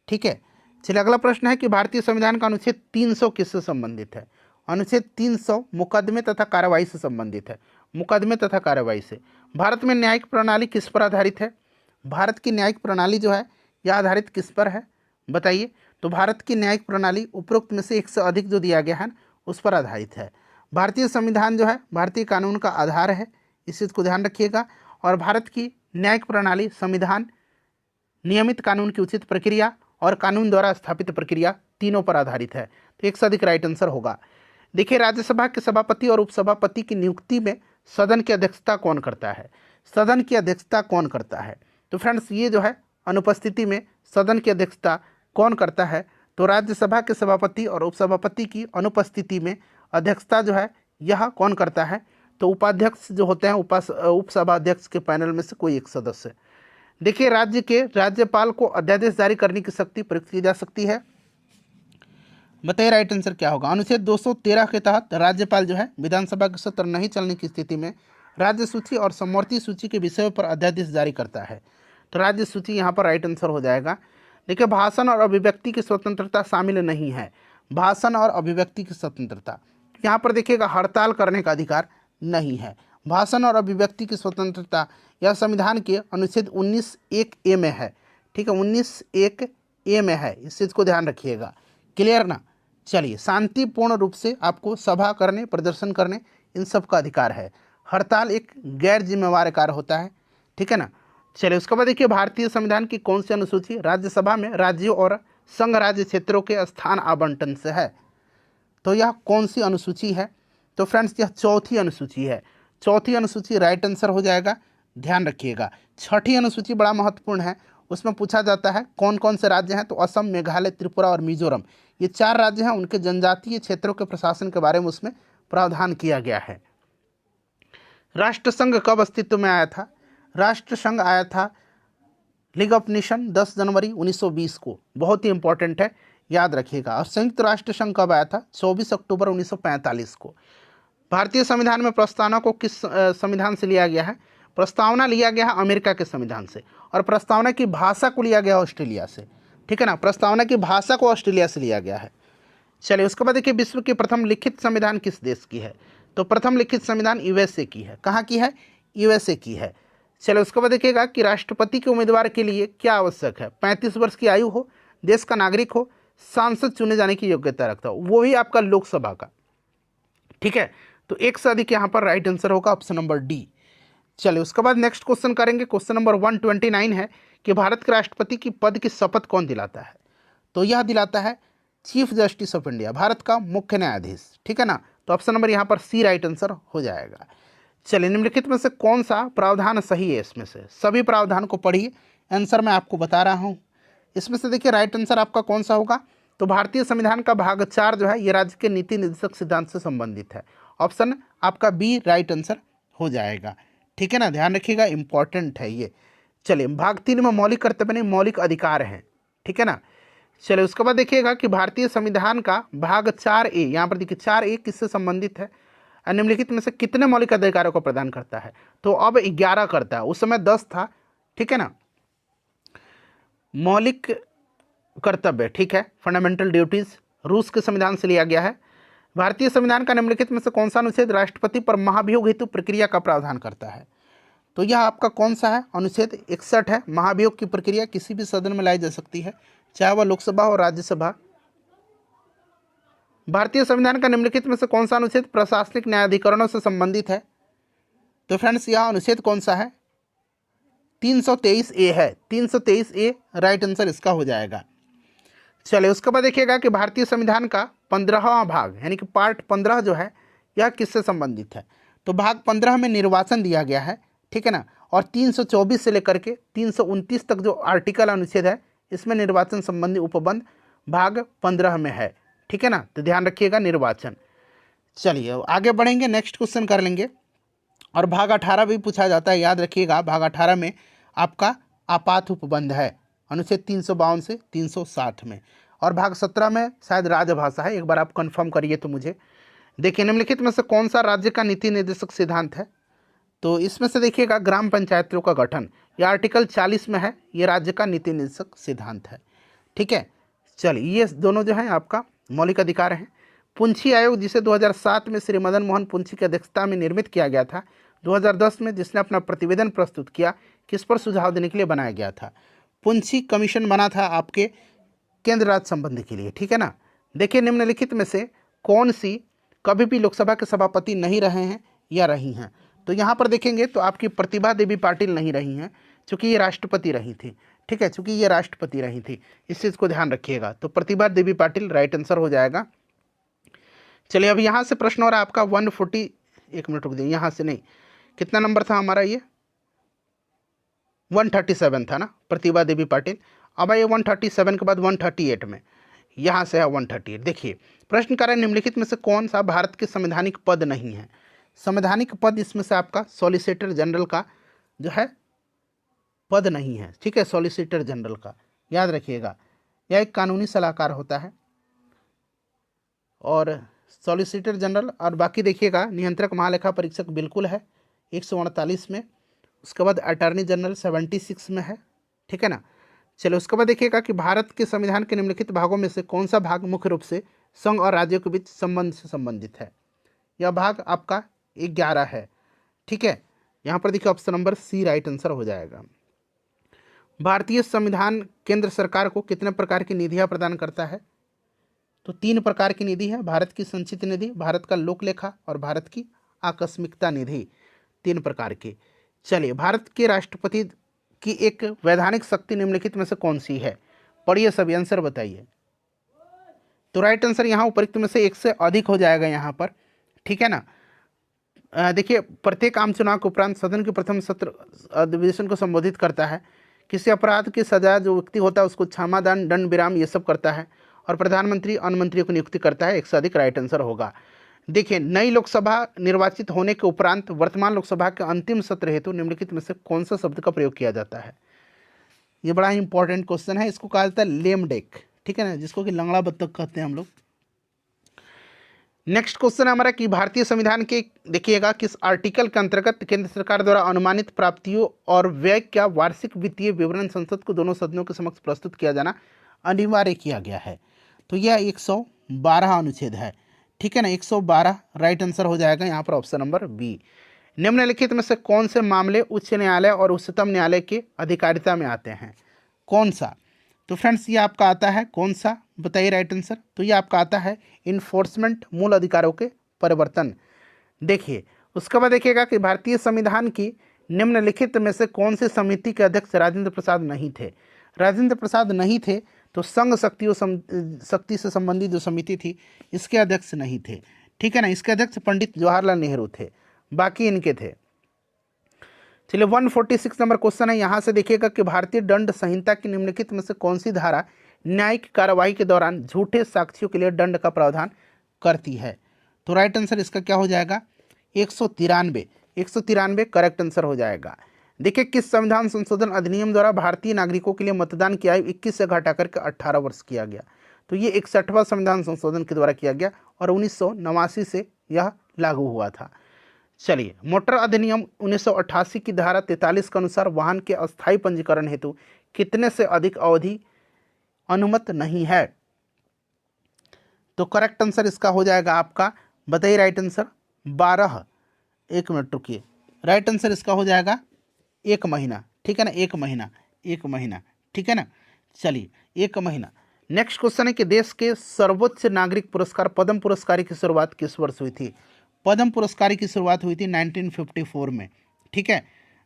ठीक है। चलिए अगला प्रश्न है कि भारतीय संविधान का अनुच्छेद 300 किससे संबंधित है? अनुच्छेद 300 मुकदमे तथा कार्रवाई से संबंधित है, मुकदमे तथा कार्रवाई से। भारत में न्यायिक प्रणाली किस पर आधारित है? भारत की न्यायिक प्रणाली जो है यह आधारित किस पर है, बताइए। तो भारत की न्यायिक प्रणाली उपरोक्त में से 1 से अधिक जो दिया गया है उस पर आधारित है। भारतीय संविधान जो है भारतीय कानून का आधार है, इस चीज़ को ध्यान रखिएगा। और भारत की न्यायिक प्रणाली संविधान, नियमित कानून की उचित प्रक्रिया और कानून द्वारा स्थापित प्रक्रिया तीनों पर आधारित है। तो 1 से अधिक राइट आंसर होगा। देखिए, राज्यसभा के सभापति और उपसभापति की नियुक्ति में सदन की अध्यक्षता कौन करता है? सदन की अध्यक्षता कौन करता है? तो फ्रेंड्स ये जो है अनुपस्थिति में सदन की अध्यक्षता कौन करता है? तो राज्यसभा के सभापति और उपसभापति की अनुपस्थिति में अध्यक्षता जो है यह कौन करता है? तो उपाध्यक्ष जो होते हैं, उपसभाध्यक्ष के पैनल में से कोई एक सदस्य। देखिए, राज्य के राज्यपाल को अध्यादेश जारी करने की शक्ति प्रयुक्त की जा सकती है, बताइए राइट आंसर क्या होगा? अनुच्छेद 213 के तहत राज्यपाल जो है विधानसभा के सत्र नहीं चलने की स्थिति में राज्य सूची और समवर्ती सूची के विषयों पर अध्यादेश जारी करता है। तो राज्य सूची यहाँ पर राइट आंसर हो जाएगा। देखिए, भाषण और अभिव्यक्ति की स्वतंत्रता शामिल नहीं है, भाषण और अभिव्यक्ति की स्वतंत्रता। यहाँ पर देखिएगा हड़ताल करने का अधिकार नहीं है। भाषण और अभिव्यक्ति की स्वतंत्रता यह संविधान के अनुच्छेद 19(1)(a) में है, ठीक है, 19(1)(a) में है, इस चीज़ को ध्यान रखिएगा, क्लियर ना। चलिए, शांतिपूर्ण रूप से आपको सभा करने, प्रदर्शन करने, इन सब का अधिकार है। हड़ताल एक गैर जिम्मेवार कार्य होता है, ठीक है ना। चलिए, उसके बाद देखिए भारतीय संविधान की कौन सी अनुसूची राज्यसभा में राज्यों और संघ राज्य क्षेत्रों के स्थान आवंटन से है? तो यह कौन सी अनुसूची है? तो फ्रेंड्स, यह चौथी अनुसूची है। चौथी अनुसूची राइट आंसर हो जाएगा, ध्यान रखिएगा। छठी अनुसूची बड़ा महत्वपूर्ण है, उसमें पूछा जाता है कौन कौन से राज्य हैं, तो असम, मेघालय, त्रिपुरा और मिजोरम, ये 4 राज्य हैं। उनके जनजातीय क्षेत्रों के प्रशासन के बारे में उसमें प्रावधान किया गया है। राष्ट्रसंघ कब अस्तित्व में आया था? राष्ट्रसंघ आया था लीग ऑफ नेशन 10 जनवरी 1920 को, बहुत ही इंपॉर्टेंट है, याद रखिएगा। और संयुक्त राष्ट्र संघ कब आया था? 24 अक्टूबर 1945 को। भारतीय संविधान में प्रस्तावना को किस संविधान से लिया गया है? प्रस्तावना लिया गया है अमेरिका के संविधान से, और प्रस्तावना की भाषा को लिया गया ऑस्ट्रेलिया से, ठीक है ना। प्रस्तावना की भाषा को ऑस्ट्रेलिया से लिया गया है। चलिए, उसके बाद देखिए विश्व की प्रथम लिखित संविधान किस देश की है? तो प्रथम लिखित संविधान यूएसए की है। कहाँ की है? यूएसए की है। चलिए, उसके बाद देखिएगा कि राष्ट्रपति के उम्मीदवार के लिए क्या आवश्यक है? 35 वर्ष की आयु हो, देश का नागरिक हो, सांसद चुने जाने की योग्यता रखता हो, वो भी आपका लोकसभा का, ठीक है। तो एक से अधिक यहाँ पर राइट आंसर होगा ऑप्शन नंबर डी। चलिए, उसके बाद नेक्स्ट क्वेश्चन करेंगे। क्वेश्चन नंबर 129 है कि भारत के राष्ट्रपति की पद की शपथ कौन दिलाता है? तो यह दिलाता है chief justice of India, Bharat का मुख्य न्यायाधीश, ठीक है ना। तो ऑप्शन नंबर यहाँ पर सी राइट आंसर हो जाएगा। चलिए, निम्नलिखित में से कौन सा प्रावधान सही है? इसमें से सभी प्रावधान को पढ़िए, आंसर मैं आपको बता रहा हूँ। इसमें से देखिए राइट आंसर आपका कौन सा होगा? तो भारतीय संविधान का भाग 4 जो है ये राज्य के नीति निर्देशक सिद्धांत से संबंधित है। ऑप्शन आपका बी राइट आंसर हो जाएगा, ठीक है ना, ध्यान रखिएगा, इंपॉर्टेंट है ये। चलिए, भाग 3 में मौलिक कर्तव्य नहीं मौलिक अधिकार हैं, ठीक है ना। चलिए, उसके बाद देखिएगा कि भारतीय संविधान का भाग 4A, यहाँ पर देखिए 4A किससे संबंधित है? निम्नलिखित में से कितने मौलिक अधिकारों को प्रदान करता है? तो अब 11 करता है, उस समय 10 था, ठीक है ना। मौलिक कर्तव्य, ठीक है, फंडामेंटल ड्यूटीज रूस के संविधान से लिया गया है। भारतीय संविधान का निम्नलिखित में से कौन सा अनुच्छेद राष्ट्रपति पर महाभियोग हेतु प्रक्रिया का प्रावधान करता है? तो यह आपका कौन सा है? अनुच्छेद 61 है। महाभियोग की प्रक्रिया किसी भी सदन में लाई जा सकती है, चाहे वह लोकसभा हो राज्यसभा। भारतीय संविधान का निम्नलिखित में से कौन सा अनुच्छेद प्रशासनिक न्यायाधिकरणों से संबंधित है? तो फ्रेंड्स, यह अनुच्छेद कौन सा है? 323A है। 323A राइट आंसर इसका हो जाएगा। चलिए, उसके बाद देखिएगा कि भारतीय संविधान का 15वां भाग यानी कि पार्ट 15 जो है यह किससे संबंधित है? तो भाग 15 में निर्वाचन दिया गया है, ठीक है ना। और 324 से लेकर के 329 तक जो आर्टिकल अनुच्छेद है इसमें निर्वाचन संबंधी उपबंध भाग 15 में है, ठीक है ना। तो ध्यान रखिएगा निर्वाचन। चलिए, आगे बढ़ेंगे, नेक्स्ट क्वेश्चन कर लेंगे। और भाग 18 भी पूछा जाता है, याद रखिएगा। भाग 18 में आपका आपात उपबंध है, अनुच्छेद 352 से 360 में। और भाग 17 में शायद राजभाषा है, एक बार आप कंफर्म करिए तो मुझे। देखिए, निम्नलिखित में से कौन सा राज्य का नीति निर्देशक सिद्धांत है? तो इसमें से देखिएगा ग्राम पंचायतों का गठन, यह आर्टिकल 40 में है, ये राज्य का नीति निर्देशक सिद्धांत है, ठीक है। चलिए, ये दोनों जो है आपका मौलिक अधिकार हैं। पुंछी आयोग, जिसे 2007 में श्री मदन मोहन पुंछी की अध्यक्षता में निर्मित किया गया था, 2010 में जिसने अपना प्रतिवेदन प्रस्तुत किया, किस पर सुझाव देने के लिए बनाया गया था? पुंछी कमीशन बना था आपके केंद्र राज्य संबंध के लिए, ठीक है ना। देखिए, निम्नलिखित में से कौन सी कभी भी लोकसभा के सभापति नहीं रहे हैं या रही हैं? तो यहाँ पर देखेंगे तो आपकी प्रतिभा देवी पाटिल नहीं रही हैं, चूँकि ये राष्ट्रपति रही थी, ठीक है, चूँकि ये राष्ट्रपति रही थी, इस चीज़ को ध्यान रखिएगा। तो प्रतिभा देवी पाटिल राइट आंसर हो जाएगा। चलिए, अब यहाँ से प्रश्न हो रहा है आपका 140, एक मिनट रुक दीजिए, यहाँ से नहीं, कितना नंबर था हमारा? ये 137 था ना, प्रतिभा देवी पाटिल। अब आइए 137 के बाद 138 में, यहाँ से है 138। देखिए, प्रश्न कर रहे हैं निम्नलिखित में से कौन सा भारत के संवैधानिक पद नहीं है? संवैधानिक पद इसमें से आपका सॉलिसिटर जनरल का जो है पद नहीं है, ठीक है, सॉलिसिटर जनरल का, याद रखिएगा, यह एक कानूनी सलाहकार होता है। और सॉलिसिटर जनरल, और बाकी देखिएगा नियंत्रक महालेखा परीक्षक बिल्कुल है 148 में। उसके बाद अटॉर्नी जनरल 76 में है, ठीक है ना। चलो, उसके बाद देखिएगा कि भारत के संविधान के निम्नलिखित भागों में से कौन सा भाग मुख्य रूप से संघ और राज्यों के बीच संबंध से संबंधित है? यह भाग आपका 11 है, ठीक है। यहाँ पर देखिए option number C right answer हो जाएगा। भारतीय संविधान केंद्र सरकार को कितने प्रकार की निधियाँ प्रदान करता है? तो 3 प्रकार की निधि है, भारत की संचित निधि, भारत का लोक लेखा और भारत की आकस्मिकता निधि, 3 प्रकार की। चलिए, भारत के राष्ट्रपति की एक वैधानिक शक्ति निम्नलिखित में से कौन सी है? पढ़िए सभी, आंसर बताइए। तो राइट आंसर यहाँ उपरोक्त में से एक से अधिक हो जाएगा यहाँ पर, ठीक है ना। देखिए, प्रत्येक आम चुनाव के उपरांत सदन के प्रथम सत्र अधिवेशन को संबोधित करता है। किसी अपराध की सजा जो व्यक्ति होता है उसको क्षमादान, दंड विराम ये सब करता है, और प्रधानमंत्री अन्य मंत्रियों की नियुक्ति करता है। एक से अधिक राइट आंसर होगा। देखिए, नई लोकसभा निर्वाचित होने के उपरांत वर्तमान लोकसभा के अंतिम सत्र हेतु निम्नलिखित में से कौन सा शब्द का प्रयोग किया जाता है? ये बड़ा ही इंपॉर्टेंट क्वेश्चन है। इसको कहा जाता है लेम डेक, ठीक है ना, जिसको कि लंगड़ा बत्तख कहते हैं हम लोग। नेक्स्ट क्वेश्चन है हमारा कि भारतीय संविधान के, देखिएगा, किस आर्टिकल के अंतर्गत केंद्र सरकार द्वारा अनुमानित प्राप्तियों और व्यय का वार्षिक वित्तीय विवरण संसद को दोनों सदनों के समक्ष प्रस्तुत किया जाना अनिवार्य किया गया है? तो यह 112 अनुच्छेद है, ठीक है ना, 112 राइट आंसर हो जाएगा यहाँ पर ऑप्शन नंबर बी। निम्नलिखित में से कौन से मामले उच्च न्यायालय और उच्चतम न्यायालय के अधिकारिता में आते हैं? कौन सा? तो फ्रेंड्स, ये आपका आता है कौन सा, बताइए राइट आंसर। तो ये आपका आता है इन्फोर्समेंट, मूल अधिकारों के परिवर्तन। देखिए, उसके बाद देखिएगा कि भारतीय संविधान की निम्नलिखित में से कौन सी समिति के अध्यक्ष राजेंद्र प्रसाद नहीं थे? राजेंद्र प्रसाद नहीं थे तो संघ शक्ति से संबंधित जो समिति थी इसके अध्यक्ष नहीं थे, ठीक है ना। इसके अध्यक्ष पंडित जवाहरलाल नेहरू थे, बाकी इनके थे। चलिए, 146 नंबर क्वेश्चन है। यहाँ से देखिएगा कि भारतीय दंड संहिता की निम्नलिखित में से कौन सी धारा न्यायिक कार्रवाई के दौरान झूठे साक्ष्यों के लिए दंड का प्रावधान करती है? तो राइट आंसर इसका क्या हो जाएगा? 193 करेक्ट आंसर हो जाएगा। देखिए, किस संविधान संशोधन अधिनियम द्वारा भारतीय नागरिकों के लिए मतदान की आयु 21 से घटाकर के 18 वर्ष किया गया? तो ये 61वां संविधान संशोधन के द्वारा किया गया और 1989 से यह लागू हुआ था। चलिए, मोटर अधिनियम 1988 की धारा 43 के अनुसार वाहन के अस्थायी पंजीकरण हेतु कितने से अधिक अवधि अनुमत नहीं है? तो करेक्ट आंसर इसका हो जाएगा आपका, बताइए राइट आंसर, 12। 1 मिनट रुकिए, राइट आंसर इसका हो जाएगा 1 महीना, ठीक है ना, 1 महीना, 1 महीना, ठीक है ना। चलिए, 1 महीना। नेक्स्ट क्वेश्चन है कि देश के सर्वोच्च नागरिक पुरस्कार पद्म पुरस्कार की शुरुआत किस वर्ष हुई थी? पद्म पुरस्कार की शुरुआत हुई थी 1954 में, ठीक है,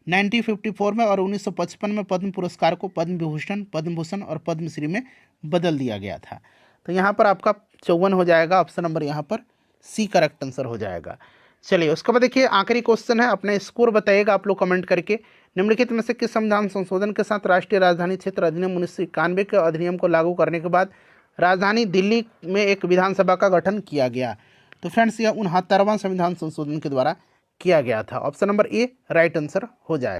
1954 में, और 1955 में पद्म पुरस्कार को पद्म विभूषण, पद्म भूषण और पद्मश्री में बदल दिया गया था। तो यहाँ पर आपका 54 हो जाएगा, ऑप्शन नंबर यहाँ पर सी करेक्ट आंसर हो जाएगा। चलिए, उसके बाद देखिए आखिरी क्वेश्चन है, अपने स्कोर बताइएगा आप लोग कमेंट करके। निम्नलिखित में से किस संविधान संशोधन के साथ राष्ट्रीय राजधानी क्षेत्र अधिनियम 1991 के अधिनियम को लागू करने के बाद राजधानी दिल्ली में एक विधानसभा का गठन किया गया? तो फ्रेंड्स, यह 69वां संविधान संशोधन के द्वारा किया गया था। Option number A right answer हो जाएगा।